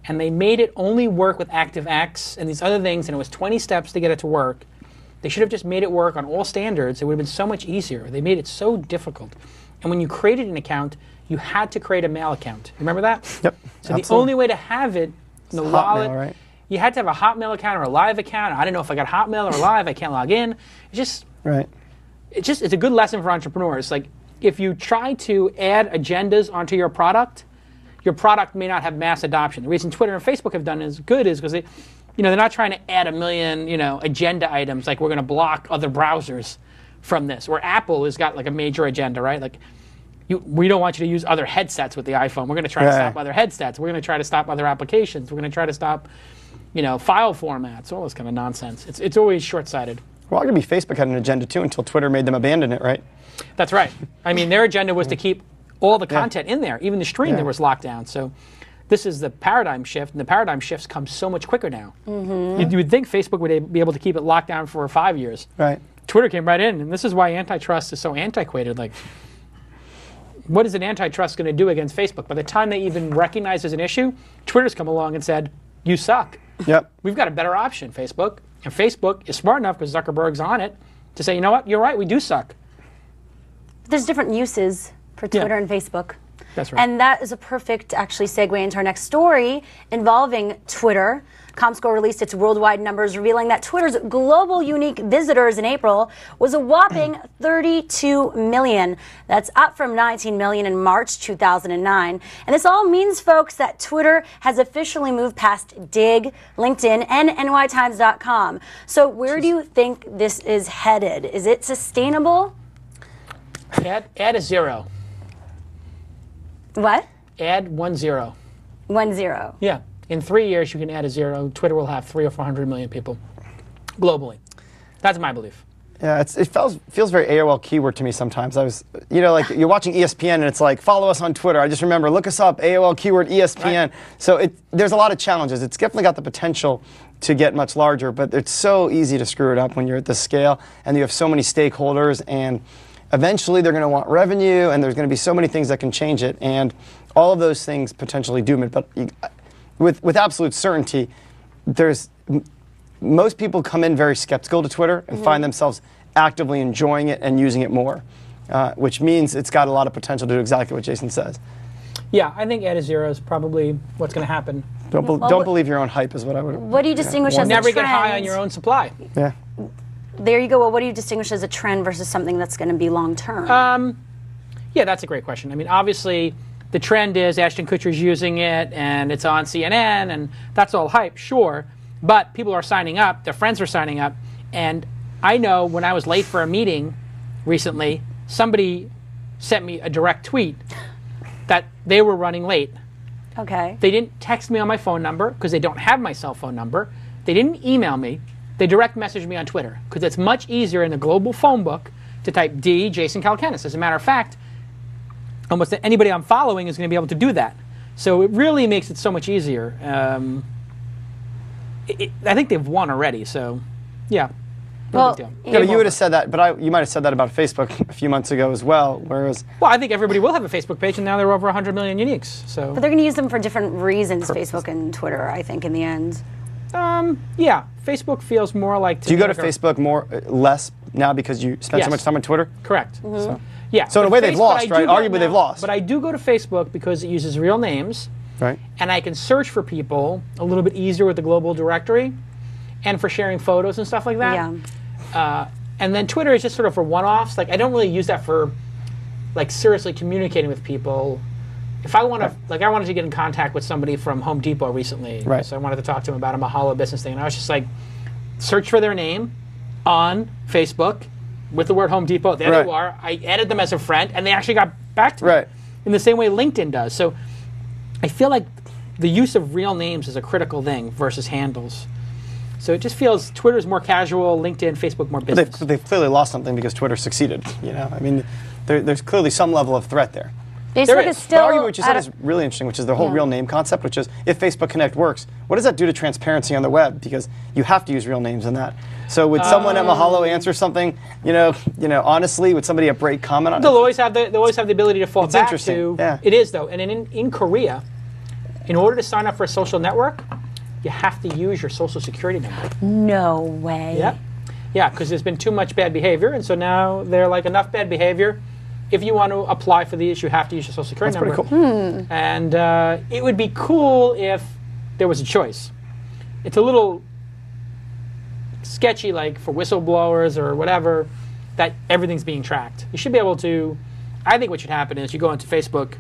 And they made it only work with ActiveX and these other things, and it was 20 steps to get it to work. They should have just made it work on all standards. It would have been so much easier. They made it so difficult. And when you created an account, you had to create a mail account. Remember that? Yep. So the only way to have it in the wallet, right? You had to have a Hotmail account or a Live account. I don't know if I got Hotmail or Live. I can't log in. It's a good lesson for entrepreneurs. Like if you try to add agendas onto your product may not have mass adoption. The reason Twitter and Facebook have done is because they're not trying to add a million agenda items like we're going to block other browsers from this. Or Apple has got like a major agenda, right? Like we don't want you to use other headsets with the iPhone. We're going to try to stop other headsets. We're going to try to stop other applications. We're going to try to stop file formats, all this kind of nonsense. It's always short-sighted. Well, arguably Facebook had an agenda too until Twitter made them abandon it, right? That's right. I mean, their agenda was to keep all the content in there, even the stream there was locked down. So this is the paradigm shift, and the paradigm shifts come so much quicker now. You would think Facebook would be able to keep it locked down for 5 years. Right. Twitter came right in, and this is why antitrust is so antiquated. Like, what is an antitrust going to do against Facebook? By the time they even recognize as an issue, Twitter's come along and said, you suck. Yep. We've got a better option, Facebook. And Facebook is smart enough, because Zuckerberg's on it, to say, you know what, you're right, we do suck. There's different uses for Twitter and Facebook. That's right. And that is a perfect, actually, segue into our next story involving Twitter. Comscore released its worldwide numbers, revealing that Twitter's global unique visitors in April was a whopping 32 million. That's up from 19 million in March 2009. And this all means, folks, that Twitter has officially moved past Dig, LinkedIn, and nytimes.com. So where do you think this is headed? Is it sustainable? Add a zero. What? Add 10. 10. Yeah. In 3 years, you can add a zero. Twitter will have 300 or 400 million people. globally. That's my belief. Yeah, it feels very AOL keyword to me sometimes. I was, like you're watching ESPN and it's like, follow us on Twitter. I just remember, look us up, AOL keyword ESPN. Right. So there's a lot of challenges. It's definitely got the potential to get much larger, but it's so easy to screw it up when you're at this scale and you have so many stakeholders, and eventually they're going to want revenue, and there's going to be so many things that can change it, and all of those things potentially doom it. But with absolute certainty, most people come in very skeptical to Twitter and find themselves actively enjoying it and using it more, which means it's got a lot of potential to do exactly what Jason says. Yeah, I think Ad Zero is probably what's going to happen. Don't believe your own hype is what I would. What do you distinguish as a Never trend? get high on your own supply. Yeah. There you go. Well, what do you distinguish as a trend versus something that's going to be long term? Yeah, that's a great question. I mean, obviously, the trend is Ashton Kutcher's using it, and it's on CNN, and that's all hype, sure. But people are signing up, their friends are signing up, and I know when I was late for a meeting recently, somebody sent me a direct tweet that they were running late. Okay. They didn't text me on my phone number because they don't have my cell phone number. They didn't email me. They direct messaged me on Twitter because it's much easier in the global phone book to type D. Jason Calacanis. As a matter of fact, almost anybody I'm following is going to be able to do that. So it really makes it so much easier. I think they've won already, so yeah. No big deal. Yeah, but you would have said that, but you might have said that about Facebook a few months ago as well. Whereas, well, I think everybody will have a Facebook page, and now they're over 100 million uniques. So, But they're going to use them for different reasons, Facebook and Twitter, I think, in the end. yeah, Facebook feels more like. Do you go to Facebook less now because you spend so much time on Twitter? Correct. Mm-hmm. So, yeah. So in a way, they've lost, right? Arguably, they've lost. But I do go to Facebook because it uses real names, right? And I can search for people a little bit easier with the global directory, and for sharing photos and stuff like that. Yeah. And then Twitter is just sort of for one-offs. Like I don't really use that for, like, seriously communicating with people. If I want to, like, I wanted to get in contact with somebody from Home Depot recently, right? So I wanted to talk to them about a Mahalo business thing, and I was just like, search for their name on Facebook with the word Home Depot. There they are. I added them as a friend, and they actually got back to me in the same way LinkedIn does. So I feel like the use of real names is a critical thing versus handles. So it just feels Twitter's more casual, LinkedIn, Facebook more business. But they've clearly lost something because Twitter succeeded. I mean, there's clearly some level of threat there. Facebook is still. The argument which you said is really interesting, which is the whole real name concept, which is if Facebook Connect works, what does that do to transparency on the web? Because you have to use real names in that. So would someone at Mahalo answer something, honestly, would somebody at Break comment on it? They'll always have the ability to fall It's back interesting. to. Yeah. It is though, and in Korea, in order to sign up for a social network, you have to use your social security number. No way. Yep. Yeah, because there's been too much bad behavior, and so now they're like enough bad behavior. If you want to apply for these, you have to use your social security number. That's pretty cool. And it would be cool if there was a choice. It's a little sketchy, like for whistleblowers or whatever, that everything's being tracked. You should be able to. I think what should happen is you go into Facebook.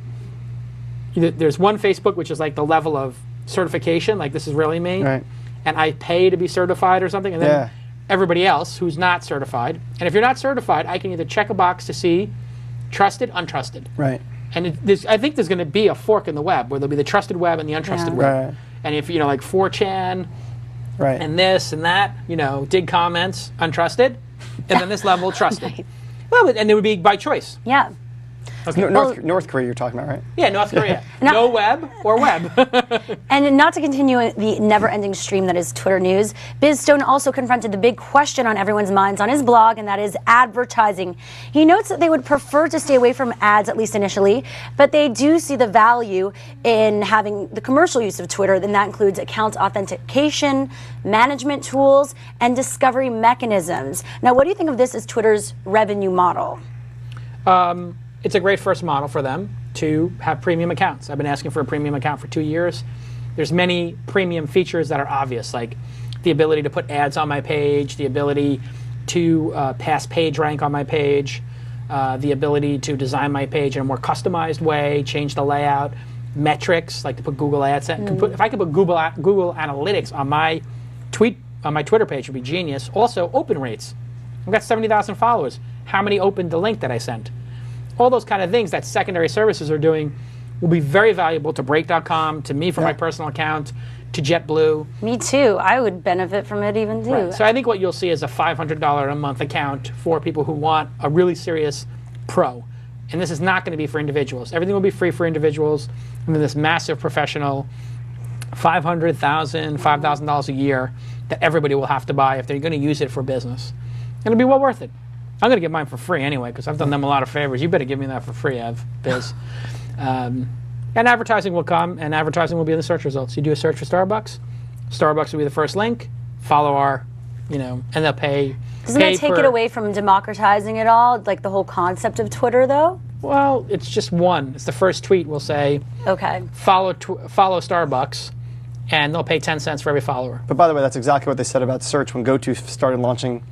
There's one Facebook which is like the level of certification, like this is really me, right? And I pay to be certified or something, and then everybody else who's not certified. And if you're not certified, I can either check a box to see trusted, untrusted. Right. And I think there's going to be a fork in the web where there'll be the trusted web and the untrusted web. Right. And if like 4chan, and this and that, dig comments, untrusted, and then this level, trusted. Well, and it would be by choice. Yeah. Okay. North Korea you're talking about, right? Yeah, North Korea. No web or web. And not to continue the never-ending stream that is Twitter news, Biz Stone also confronted the big question on everyone's minds on his blog, and that is advertising. He notes that they would prefer to stay away from ads, at least initially, but they do see the value in having the commercial use of Twitter, and that includes account authentication, management tools, and discovery mechanisms. Now, what do you think of this as Twitter's revenue model? It's a great first model for them to have premium accounts. I've been asking for a premium account for 2 years. There's many premium features that are obvious, like the ability to put ads on my page, the ability to pass page rank on my page, the ability to design my page in a more customized way, change the layout, metrics, like to put Google Ads. If I could put Google Analytics on my Twitter page, it would be genius. Also, open rates. I've got 70,000 followers. How many opened the link that I sent? All those kind of things that secondary services are doing will be very valuable to Break.com, to me for my personal account, to JetBlue. Me too. I would benefit from it even too. Right. So I think what you'll see is a $500 a month account for people who want a really serious pro. And this is not going to be for individuals. Everything will be free for individuals. And then this massive professional $500,000, $5,000 a year that everybody will have to buy if they're going to use it for business. It'll be well worth it. I'm going to get mine for free anyway because I've done them a lot of favors. You better give me that for free, Biz. And advertising will come, and advertising will be in the search results. You do a search for Starbucks, Starbucks will be the first link. Follow our, and they'll pay. Doesn't that take it away from democratizing it all, like the whole concept of Twitter, though? Well, it's just one. It's the first tweet will say, okay, follow Starbucks, and they'll pay 10 cents for every follower. But by the way, that's exactly what they said about search when GoTo started launching,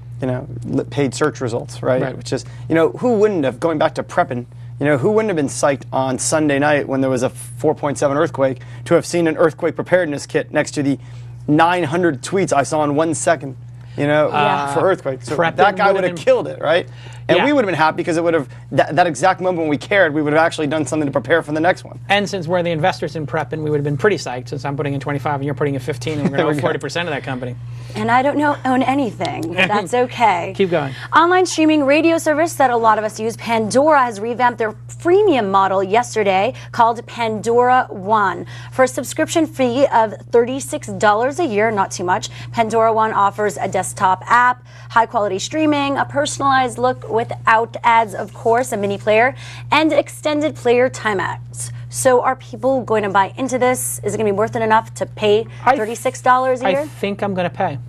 paid search results, right? Which is, who wouldn't have, going back to prepping, who wouldn't have been psyched on Sunday night when there was a 4.7 earthquake to have seen an earthquake preparedness kit next to the 900 tweets I saw in 1 second, for earthquakes. So that guy would have killed it, right? And we would have been happy because it would have, that exact moment when we cared, we would have actually done something to prepare for the next one. And since we're the investors in Preppin, we would have been pretty psyched since I'm putting in 25 and you're putting in 15 and we're going to own 40% of that company. And I don't own anything, but that's okay. Keep going. Online streaming radio service that a lot of us use, Pandora, has revamped their freemium model yesterday called Pandora One. For a subscription fee of $36 a year, not too much, Pandora One offers a desktop app, high quality streaming, a personalized look without ads, of course, a mini player, and extended player timeouts. So are people going to buy into this? Is it going to be worth it enough to pay $36 a year? I think I'm going to pay.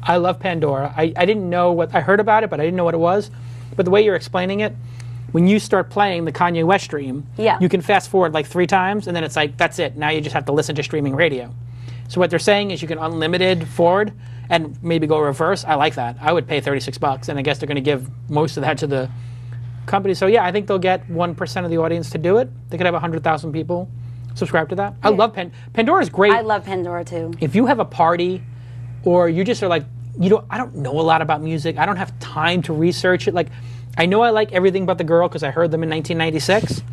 I love Pandora. I didn't know what, I heard about it, but I didn't know what it was. But the way you're explaining it, when you start playing the Kanye West stream, you can fast forward like 3 times, and then it's like, that's it. Now you just have to listen to streaming radio. So what they're saying is you can unlimited forward and maybe go reverse. I like that. I would pay $36, and I guess they're going to give most of that to the company. So yeah, I think they'll get 1% of the audience to do it. They could have 100,000 people subscribe to that. I love Pandora's great. I love Pandora too. If you have a party, or you just are like, I don't know a lot about music. I don't have time to research it. Like, I know I like Everything But the Girl because I heard them in 1996.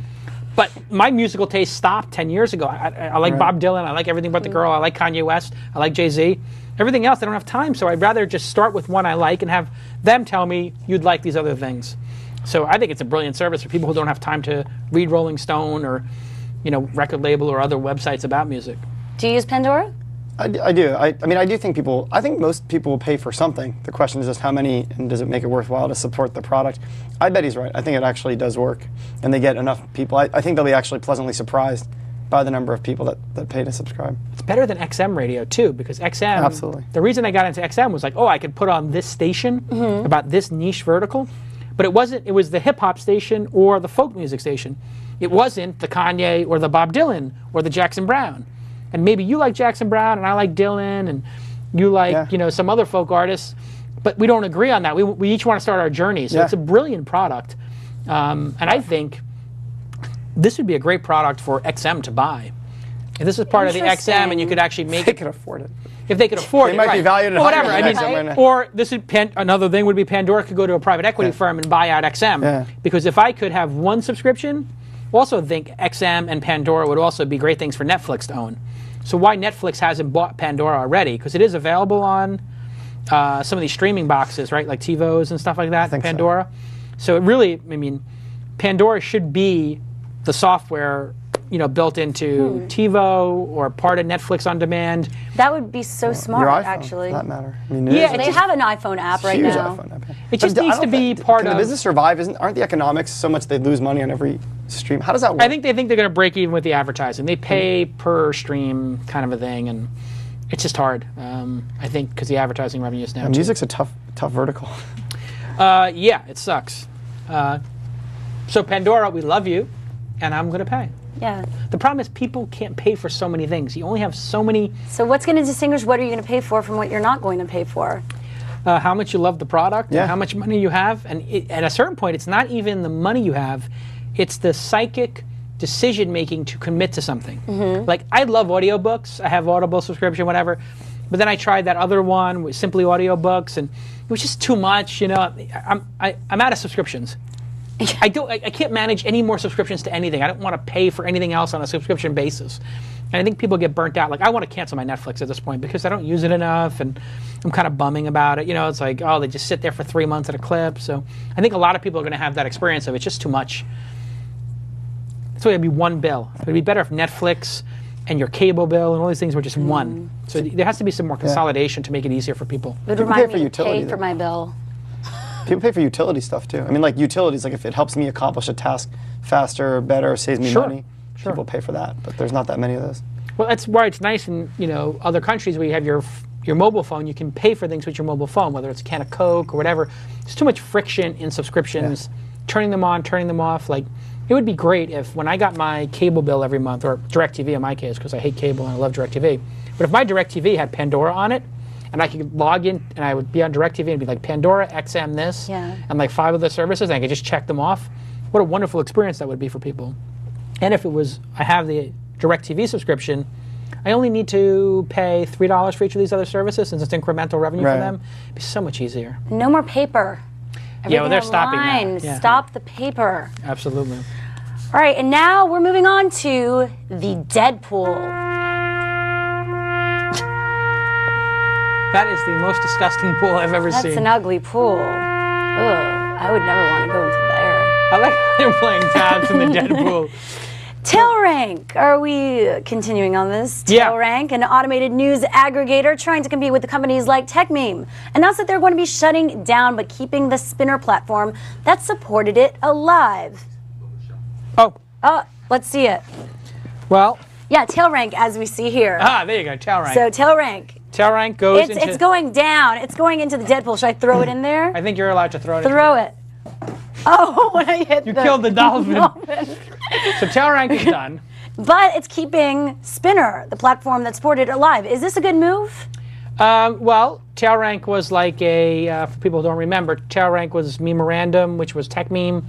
But my musical taste stopped 10 years ago. I like Bob Dylan. I like Everything But the Girl. I like Kanye West. I like Jay-Z. Everything else, I don't have time. So I'd rather just start with one I like and have them tell me you'd like these other things. So I think it's a brilliant service for people who don't have time to read Rolling Stone or, record label or other websites about music. Do you use Pandora? I do. I mean, I do think I think most people will pay for something. The question is just how many, and does it make it worthwhile to support the product? I bet he's right. I think it actually does work, and they get enough people. I think they'll be actually pleasantly surprised by the number of people that pay to subscribe. It's better than XM radio, too, because XM, absolutely. The reason I got into XM was like, I could put on this station about this niche vertical, but it wasn't, it was the hip-hop station or the folk music station. It wasn't the Kanye or the Bob Dylan or the Jackson Browne. And maybe you like Jackson Browne and I like Dylan and you like, some other folk artists, but we don't agree on that. We each want to start our journey. So it's a brilliant product. And I think this would be a great product for XM to buy. If this is part of the XM and you could actually make they could afford it. If they could afford it, might be valued at whatever. higher than XM. Or this is another thing would be Pandora could go to a private equity firm and buy out XM. Because if I could have one subscription, also think XM and Pandora would also be great things for Netflix to own. So why Netflix hasn't bought Pandora already? Because it is available on some of these streaming boxes, right? Like TiVos and stuff like that, Pandora. So it really, Pandora should be the software, built into TiVo or part of Netflix on demand. That would be so smart, your iPhone, actually. For that matter. They have an iPhone app right huge now. iPhone app. It just needs to be part of. Can the business survive? Aren't the economics so much they lose money on every stream? How does that work? I think they think they're going to break even with the advertising. They pay per stream kind of a thing, and it's just hard. I think because the advertising revenue is down. Music's a tough vertical. Yeah, it sucks. So Pandora, we love you, and I'm going to pay. Yeah. The problem is people can't pay for so many things. You only have so many. So what's going to distinguish what are you going to pay for from what you're not going to pay for? How much you love the product, and how much money you have. And at a certain point, it's not even the money you have. It's the psychic decision-making to commit to something. Like, I love audiobooks. I have Audible subscription, whatever. But then I tried that other one with Simply Audiobooks, and it was just too much. I'm out of subscriptions. I can't manage any more subscriptions to anything. I don't want to pay for anything else on a subscription basis. And I think people get burnt out. Like, I want to cancel my Netflix at this point because I don't use it enough, and I'm kind of bumming about it. You know, it's like, oh, they just sit there for 3 months at a clip. So I think a lot of people are going to have that experience of it's just too much. So it'd be one bill. It'd be better if Netflix and your cable bill and all these things were just one. So there has to be some more consolidation to make it easier for people. It would People remind pay for me to utility, pay for though. my bill. People pay for utility stuff too. I mean, like utilities, like if it helps me accomplish a task faster or better, or saves me Sure. money, Sure. people pay for that. But there's not that many of those. Well, that's why it's nice in other countries where you have your mobile phone. You can pay for things with your mobile phone, whether it's a can of Coke or whatever. There's too much friction in subscriptions, turning them on, turning them off. Like, it would be great if when I got my cable bill every month, or DirecTV in my case, because I hate cable and I love DirecTV, but if my DirecTV had Pandora on it, and I could log in and I would be on DirecTV and be like, Pandora, XM this, and like 5 other services, and I could just check them off. What a wonderful experience that would be for people. And if it was, I have the DirecTV subscription, I only need to pay $3 for each of these other services, since it's incremental revenue for them. It'd be so much easier. No more paper. Yeah, well, they're Everything stopping that. online. Yeah. Stop the paper. Absolutely. All right, and now we're moving on to the Deadpool. That is the most disgusting pool I've ever That's seen. an ugly pool. Ugh, I would never want to go into there. I like how they're playing tabs in the dead pool. TailRank. Are we continuing on this? Yeah. TailRank, an automated news aggregator trying to compete with the companies like TechMeme, announced that they're going to be shutting down but keeping the Spinner platform that supported it alive. Oh, Let's see it. well, Yeah, TailRank, as we see here. there you go, TailRank. So TailRank. TailRank goes into... It's going down. It's going into the Deadpool. Should I throw it in there? I think you're allowed to throw it Throw it. Oh, when I hit You killed the dolphin. So TailRank is done. But it's keeping Spinner, the platform that supported it, alive. Is this a good move? Well, TailRank was like a, for people who don't remember, TailRank was Memorandum, which was TechMeme,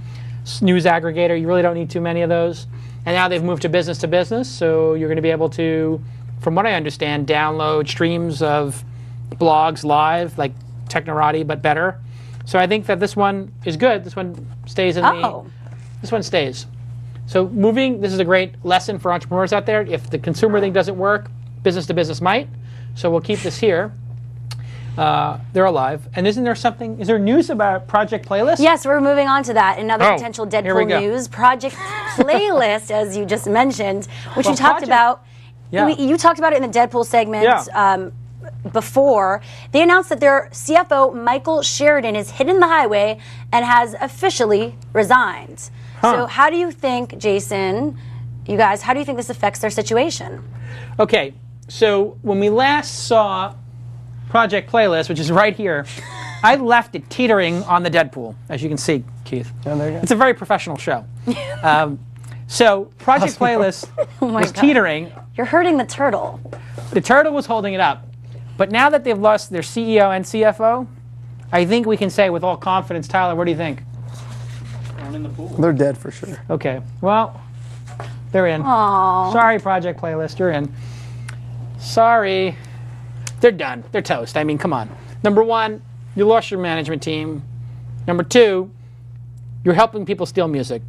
news aggregator. You really don't need too many of those. And now they've moved to business, so you're going to be able to, from what I understand, download streams of blogs live, like Technorati, but better. So I think that this one is good. This one stays in this one stays. So this is a great lesson for entrepreneurs out there. If the consumer thing doesn't work, business to business might. So we'll keep this here. They're alive. And is there news about Project Playlist? Yes, we're moving on to that. Another potential here we Deadpool go. news. Project Playlist, as you just mentioned, which you talked about. Yeah. You talked about it in the Deadpool segment before. They announced that their CFO, Michael Sheridan, is hidden the highway and has officially resigned. So how do you think, Jason, you guys, how do you think this affects their situation? Okay, so when we last saw Project Playlist, which is right here, I left it teetering on the Deadpool, as you can see, Keith. Yeah, there you go. It's a very professional show. So Project Playlist was teetering. You're hurting the turtle. The turtle was holding it up. But now that they've lost their CEO and CFO, I think we can say with all confidence, Tyler, what do you think? Thrown in the pool. They're dead for sure. Okay, well, they're in. Aww. Sorry, Project Playlist, you're in. Sorry. They're done. They're toast. I mean, come on. Number one, you lost your management team. Number two, you're helping people steal music.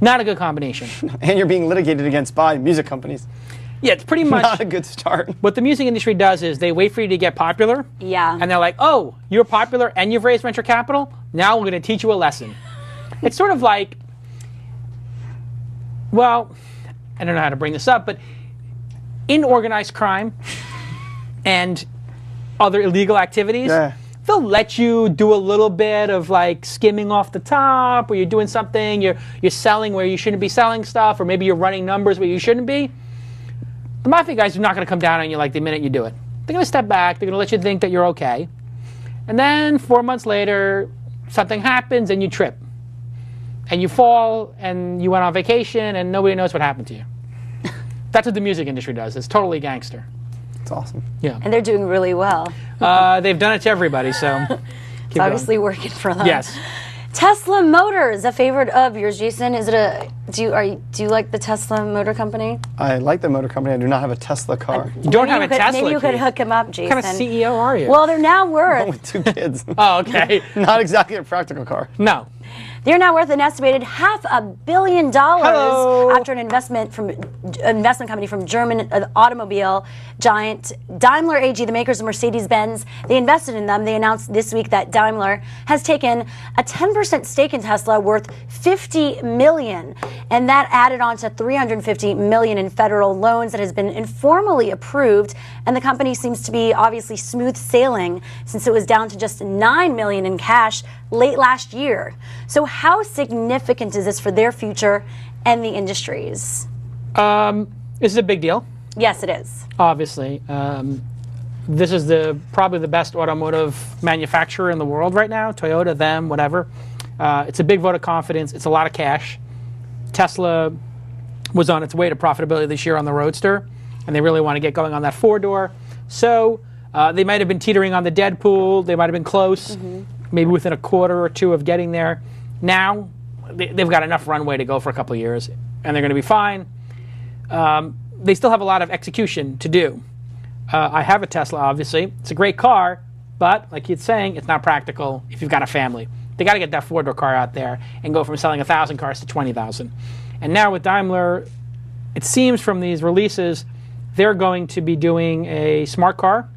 Not a good combination. And you're being litigated against by music companies. Yeah, it's pretty much Not a good start. what the music industry does is they wait for you to get popular. Yeah. And they're like, oh, you're popular and you've raised venture capital? Now we're going to teach you a lesson. It's sort of like, well, I don't know how to bring this up, but in organized crime and other illegal activities, they'll let you do a little bit of like skimming off the top, or you're doing something, you're selling where you shouldn't be selling stuff, or maybe you're running numbers where you shouldn't be. The mafia guys are not going to come down on you like the minute you do it. They're going to step back, they're going to let you think that you're okay. And then 4 months later, something happens and you trip. And you fall and you went on vacation and nobody knows what happened to you. That's what the music industry does. It's totally gangster. It's awesome. Yeah. And they're doing really well. They've done it to everybody, so It's obviously working for them. Yes. Tesla Motors, a favorite of yours, Jason. Is it do you like the Tesla Motor Company? I like the motor company. I do not have a Tesla car. You don't have a Tesla. Maybe you could Keith. hook him up, Jason. What kind of CEO are you? Well, they're now worth. With 2 kids. Oh, okay. Not exactly a practical car. No. They're now worth an estimated $500 million after an investment company from German automobile giant Daimler AG, the makers of Mercedes-Benz. They invested in them. They announced this week that Daimler has taken a 10% stake in Tesla worth $50 million, and that added on to $350 million in federal loans that has been informally approved. And the company seems to be obviously smooth sailing since it was down to just $9 million in cash late last year. So how significant is this for their future and the industries? This is a big deal. Yes, it is. Obviously. This is probably the best automotive manufacturer in the world right now. Toyota, them, whatever. It's a big vote of confidence. It's a lot of cash. Tesla was on its way to profitability this year on the Roadster, and they really want to get going on that four-door. So they might have been teetering on the Deadpool. They might have been close, maybe within a quarter or two of getting there. Now, they've got enough runway to go for a couple of years, and they're going to be fine. They still have a lot of execution to do. I have a Tesla, obviously. It's a great car, but like you're saying, it's not practical if you've got a family. They got to get that four-door car out there and go from selling 1,000 cars to 20,000. And now with Daimler, it seems from these releases, they're going to be doing a smart car.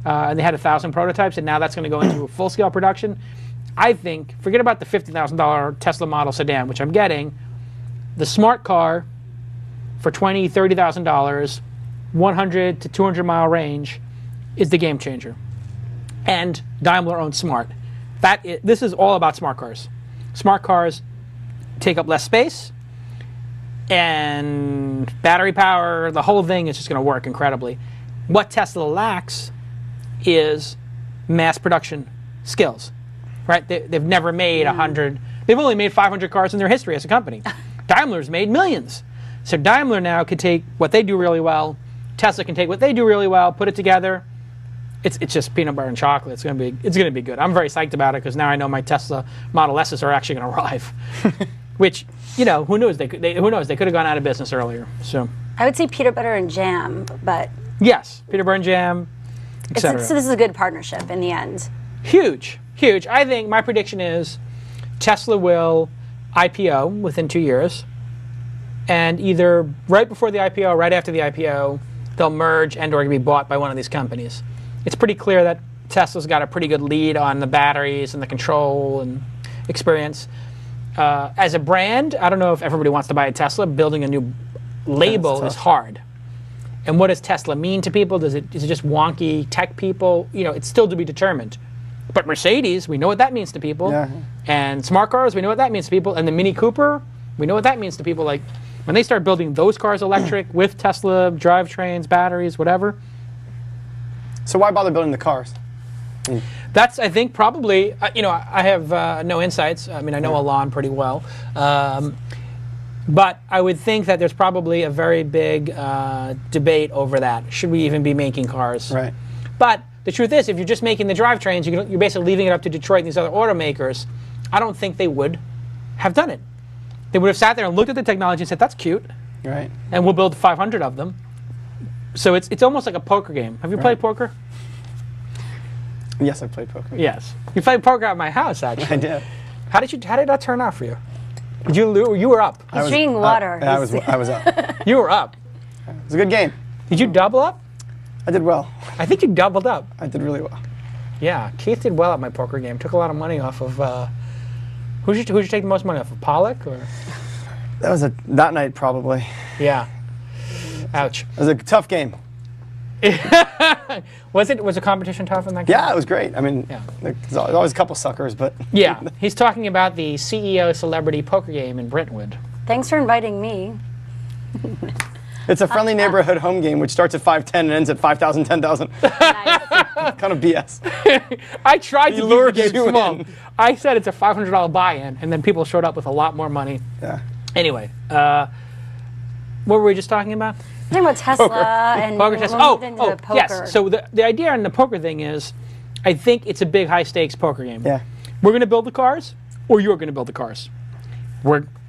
And they had 1,000 prototypes, and now that's going to go into full-scale production. I think, forget about the $50,000 Tesla Model sedan, which I'm getting. The smart car for $20,000, $30,000, 100 to 200 mile range is the game changer. And Daimler owns Smart. This is all about smart cars. Smart cars take up less space, and battery power, the whole thing is just going to work incredibly. What Tesla lacks is mass production skills, right? They've never made 100. They've only made 500 cars in their history as a company. Daimler's made millions. So Daimler now could take what they do really well. Tesla can take what they do really well, put it together. It's just peanut butter and chocolate. It's gonna be good. I'm very psyched about it because now I know my Tesla Model S's are actually going to arrive. Which, who knows? They could have gone out of business earlier. So I would say peanut butter and jam, but yes, peanut butter and jam. so this is a good partnership in the end. Huge. I think my prediction is Tesla will IPO within 2 years, and either right before the IPO or right after the IPO, they'll merge and or be bought by one of these companies. It's pretty clear that Tesla's got a pretty good lead on the batteries and the control and experience. As a brand, I don't know if everybody wants to buy a Tesla. Building a new label is hard. And what does Tesla mean to people? Is it just wonky tech people? It's still to be determined. But Mercedes, we know what that means to people. Yeah. And smart cars, we know what that means to people. And the Mini Cooper, we know what that means to people. Like when they start building those cars electric with Tesla drivetrains, batteries, whatever. So why bother building the cars? That's, I think, probably, I have no insights. I mean, I know Elon pretty well. But I would think that there's probably a very big debate over that. Should we even be making cars? Right. But the truth is, if you're just making the drivetrains, you're basically leaving it up to Detroit and these other automakers. I don't think they would have done it. They would have sat there and looked at the technology and said, that's cute. Right. And we'll build 500 of them. So it's almost like a poker game. Have you played poker? Yes, I've played poker. Yes. You played poker at my house, actually. I did. How did that turn out for you? Did you lose? You were up. He's drinking water. I was up. You were up. It was a good game. Did you double up? I did well. I think you doubled up. I did really well. Yeah, Keith did well at my poker game. Took a lot of money off of. Who'd you take the most money off of? Pollock or? That was that night probably. Yeah. Ouch. It was a tough game. Was the competition tough in that game? Yeah, it was great. I mean, there's always a couple suckers, but yeah, he's talking about the CEO Celebrity Poker Game in Brentwood. Thanks for inviting me. It's a friendly neighborhood home game which starts at 510 and ends at 5,000, 10,000. Nice. Kind of BS. I tried to keep the lured game you small. in. I said it's a $500 buy-in, and then people showed up with a lot more money. Yeah. Anyway, what were we just talking about? Talking about Tesla and Poker we'll Tesla. move into poker. Yes. So the idea on the poker thing is, I think it's a big high-stakes poker game. Yeah. We're going to build the cars, or you're going to build the cars.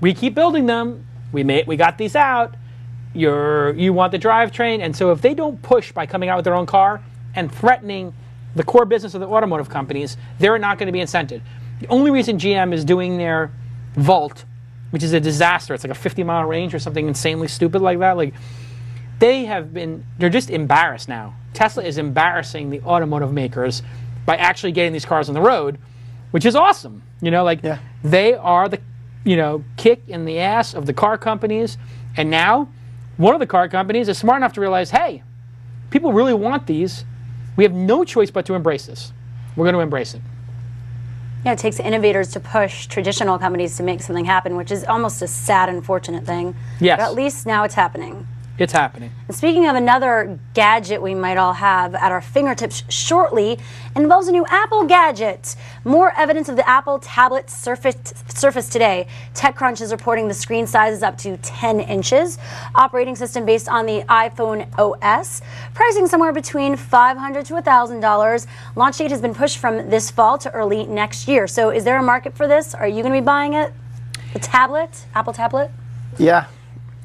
We keep building them. We got these out. You want the drivetrain, and so if they don't push by coming out with their own car and threatening the core business of the automotive companies, they're not going to be incented. The only reason GM is doing their Volt, which is a disaster, it's like a 50-mile range or something insanely stupid like that. Like, they're just embarrassed now. Tesla is embarrassing the automotive makers by actually getting these cars on the road, which is awesome. They are the, kick in the ass of the car companies. And now, one of the car companies is smart enough to realize, hey, people really want these. We have no choice but to embrace this. We're going to embrace it. Yeah, it takes innovators to push traditional companies to make something happen, which is almost a sad, unfortunate thing. Yes. But at least now it's happening. It's happening. And speaking of another gadget we might all have at our fingertips shortly, involves a new Apple gadget. More evidence of the Apple tablet Surface today. TechCrunch is reporting the screen size is up to 10 inches. Operating system based on the iPhone OS. Pricing somewhere between $500 to $1,000. Launch date has been pushed from this fall to early next year. So is there a market for this? Are you going to be buying it? The tablet? Apple tablet? Yeah.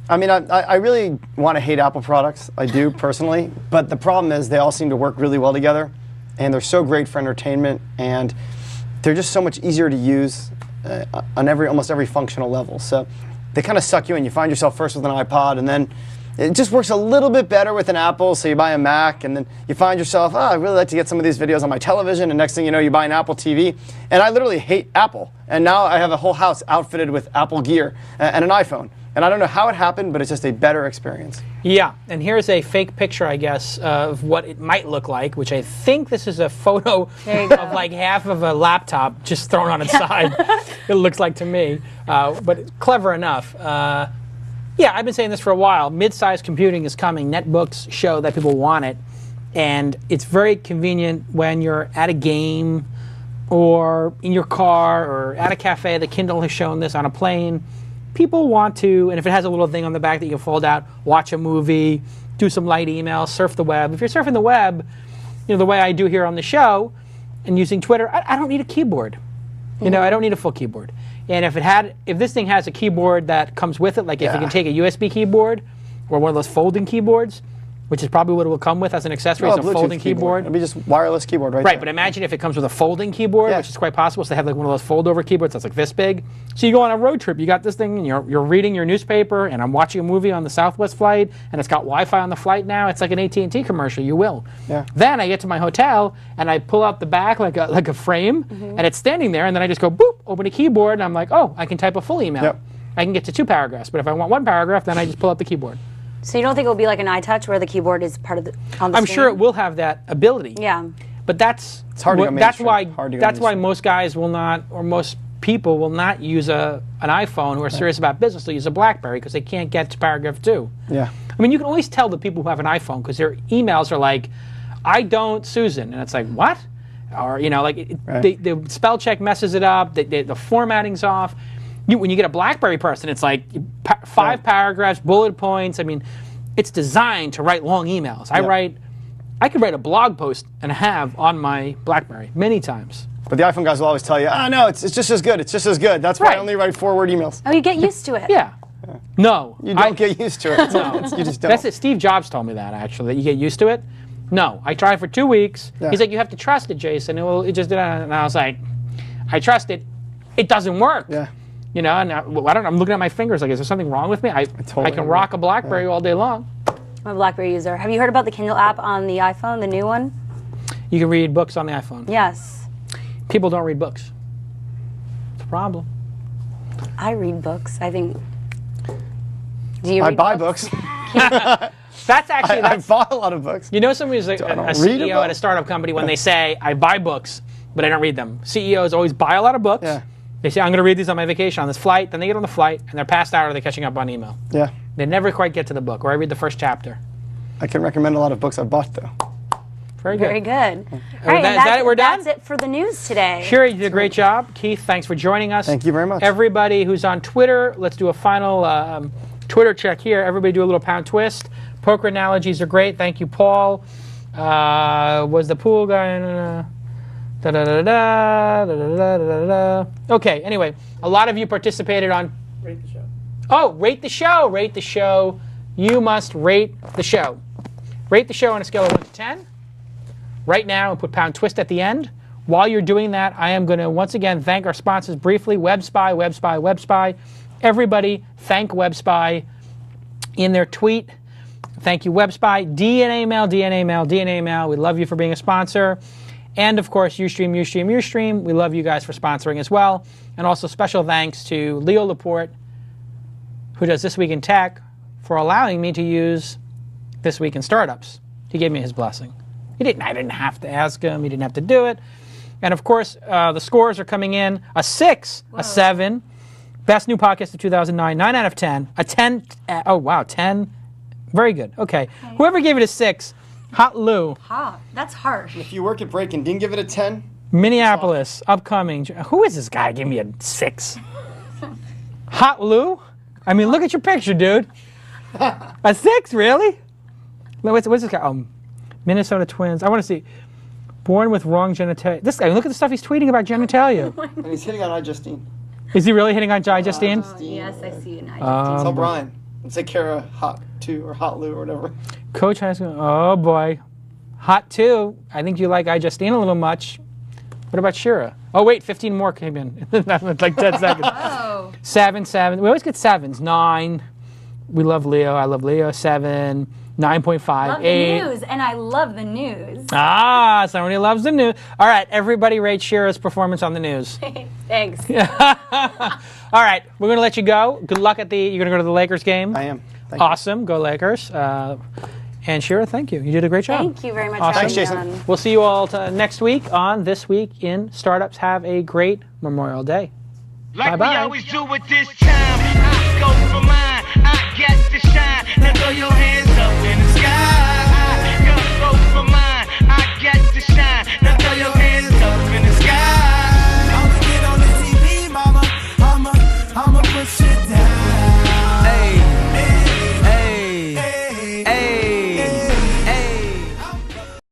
I mean, I really want to hate Apple products. I do, personally. But the problem is they all seem to work really well together. And they're so great for entertainment. And they're just so much easier to use on almost every functional level. So they kind of suck you in. You find yourself first with an iPod, and then it just works a little bit better with an Apple. So you buy a Mac, and then you find yourself, I really like to get some of these videos on my television. And next thing you know, you buy an Apple TV. And I literally hate Apple. And now I have a whole house outfitted with Apple gear and an iPhone. And I don't know how it happened, but it's just a better experience. Yeah, and here's a fake picture, I guess, of what it might look like, which I think this is a photo of like half of a laptop just thrown on its side. It looks like to me, but clever enough. Yeah, I've been saying this for a while. Mid-sized computing is coming. Netbooks show that people want it, and it's very convenient when you're at a game or in your car or at a cafe. The Kindle has shown this, on a plane. People want to, and if it has a little thing on the back that you can fold out, watch a movie, do some light email, surf the web. If you're surfing the web, the way I do here on the show, and using Twitter, I don't need a keyboard. I don't need a full keyboard. And if this thing has a keyboard that comes with it, like if you can take a USB keyboard or one of those folding keyboards, which is probably what it will come with as an accessory, is a folding keyboard. It'll be just wireless keyboard right there. But imagine if it comes with a folding keyboard, which is quite possible. So they have like one of those fold-over keyboards that's like this big. So you go on a road trip, you got this thing, and you're reading your newspaper, and I'm watching a movie on the Southwest flight, and it's got Wi-Fi on the flight now. It's like an AT&T commercial. You will. Yeah. Then I get to my hotel, and I pull out the back like a frame, and it's standing there, and then I just go, boop, open a keyboard, and I'm like, oh, I can type a full email. Yep. I can get to 2 paragraphs. But if I want 1 paragraph, then I just pull out the keyboard. So you don't think it will be like an iTouch where the keyboard is part of the on the I'm screen? sure it will have that ability. Yeah. But that's hard to go mainstream. That's why most guys will not, or most people will not use an iPhone who are serious about business. They'll use a BlackBerry because they can't get to paragraph 2. Yeah. I mean, you can always tell the people who have an iPhone because their emails are like, I don't, Susan. And it's like, what? Or, the spell check messes it up. The formatting's off. When you get a BlackBerry person, it's like 5 paragraphs, bullet points. I mean, it's designed to write long emails. I could write a blog post and have on my BlackBerry many times. But the iPhone guys will always tell you, no, it's just as good. It's just as good. That's why I only write 4-word emails. Oh, you get used to it. Yeah. No. You don't get used to it. No. You just don't. That's it. Steve Jobs told me that, actually, that you get used to it. No. I tried for 2 weeks. Yeah. He's like, you have to trust it, Jason. It just did. And I was like, I trust it. It doesn't work. Yeah. And I don't know, I'm looking at my fingers like, is there something wrong with me? I can rock a BlackBerry all day long. I'm a BlackBerry user. Have you heard about the Kindle app on the iPhone, the new one? You can read books on the iPhone. Yes. People don't read books. It's a problem. I read books. I think. Do you read I buy books. That's actually. I buy a lot of books. Somebody who's a CEO at a startup company, when they say, I buy books, but I don't read them. CEOs always buy a lot of books. Yeah. They say, I'm going to read these on my vacation on this flight. Then they get on the flight, and they're passed out or they're catching up on email. Yeah. They never quite get to the book, or I read the first chapter. I can recommend a lot of books I've bought, though. Very good. Very good. All right, is that it? We're done? That's it for the news today. Sherry, you did a great job. Keith, thanks for joining us. Thank you very much. Everybody who's on Twitter, let's do a final Twitter check here. Everybody do a little pound twist. Poker analogies are great. Thank you, Paul. Was the pool guy... Okay, anyway, a lot of you participated on... Rate the show. Oh, rate the show. Rate the show. You must rate the show. Rate the show on a scale of 1 to 10. Right now, and put pound twist at the end. while you're doing that, I am going to once again thank our sponsors briefly. WebSpy. Everybody thank WebSpy in their tweet. Thank you, WebSpy. DNA Mail. We love you for being a sponsor. And of course, Ustream. We love you guys for sponsoring as well. And also special thanks to Leo Laporte, who does This Week in Tech, for allowing me to use This Week in Startups. He gave me his blessing. I didn't have to ask him. He didn't have to do it. And of course, the scores are coming in: a 6, a 7, best new podcast of 2009, 9 out of 10, a 10. Oh wow, 10. Very good. Okay. Whoever gave it a 6, Hot Lou. Hot. That's harsh. If you work at Break and didn't give it a 10, Minneapolis, upcoming. Who is this guy? Give me a 6. Hot Lou? I mean, look at your picture, dude. A 6, really? What's this guy? Oh, Minnesota Twins. I want to see. Born with wrong genitalia. This guy, look at the stuff he's tweeting about genitalia. and he's hitting on iJustine. Is he really hitting on Jai Justine? Yes, I see it. Tell Brian. And say Kara Hot 2 or Hot Lou or whatever. Coach High School. Oh boy. Hot 2. I think you like iJustine a little much. What about Shira? Oh wait, 15 more came in. Like 10 seconds. Oh. 7. We always get 7s. 9. We love Leo. I love Leo. 7. 9.5. Love 8. the news, and I love the news. Ah, somebody loves the news. All right, everybody rate Shira's performance on the news. Thanks. All right, we're going to let you go. Good luck at you're going to go to the Lakers game? I am. Thank you. Awesome. Go Lakers. And Shira, thank you. You did a great job. Thank you very much Awesome. for having Thanks, me Jason. on. We'll see you all next week on This Week in Startups. Have a great Memorial Day. Like Bye-bye. we always do at this time, I go for mine.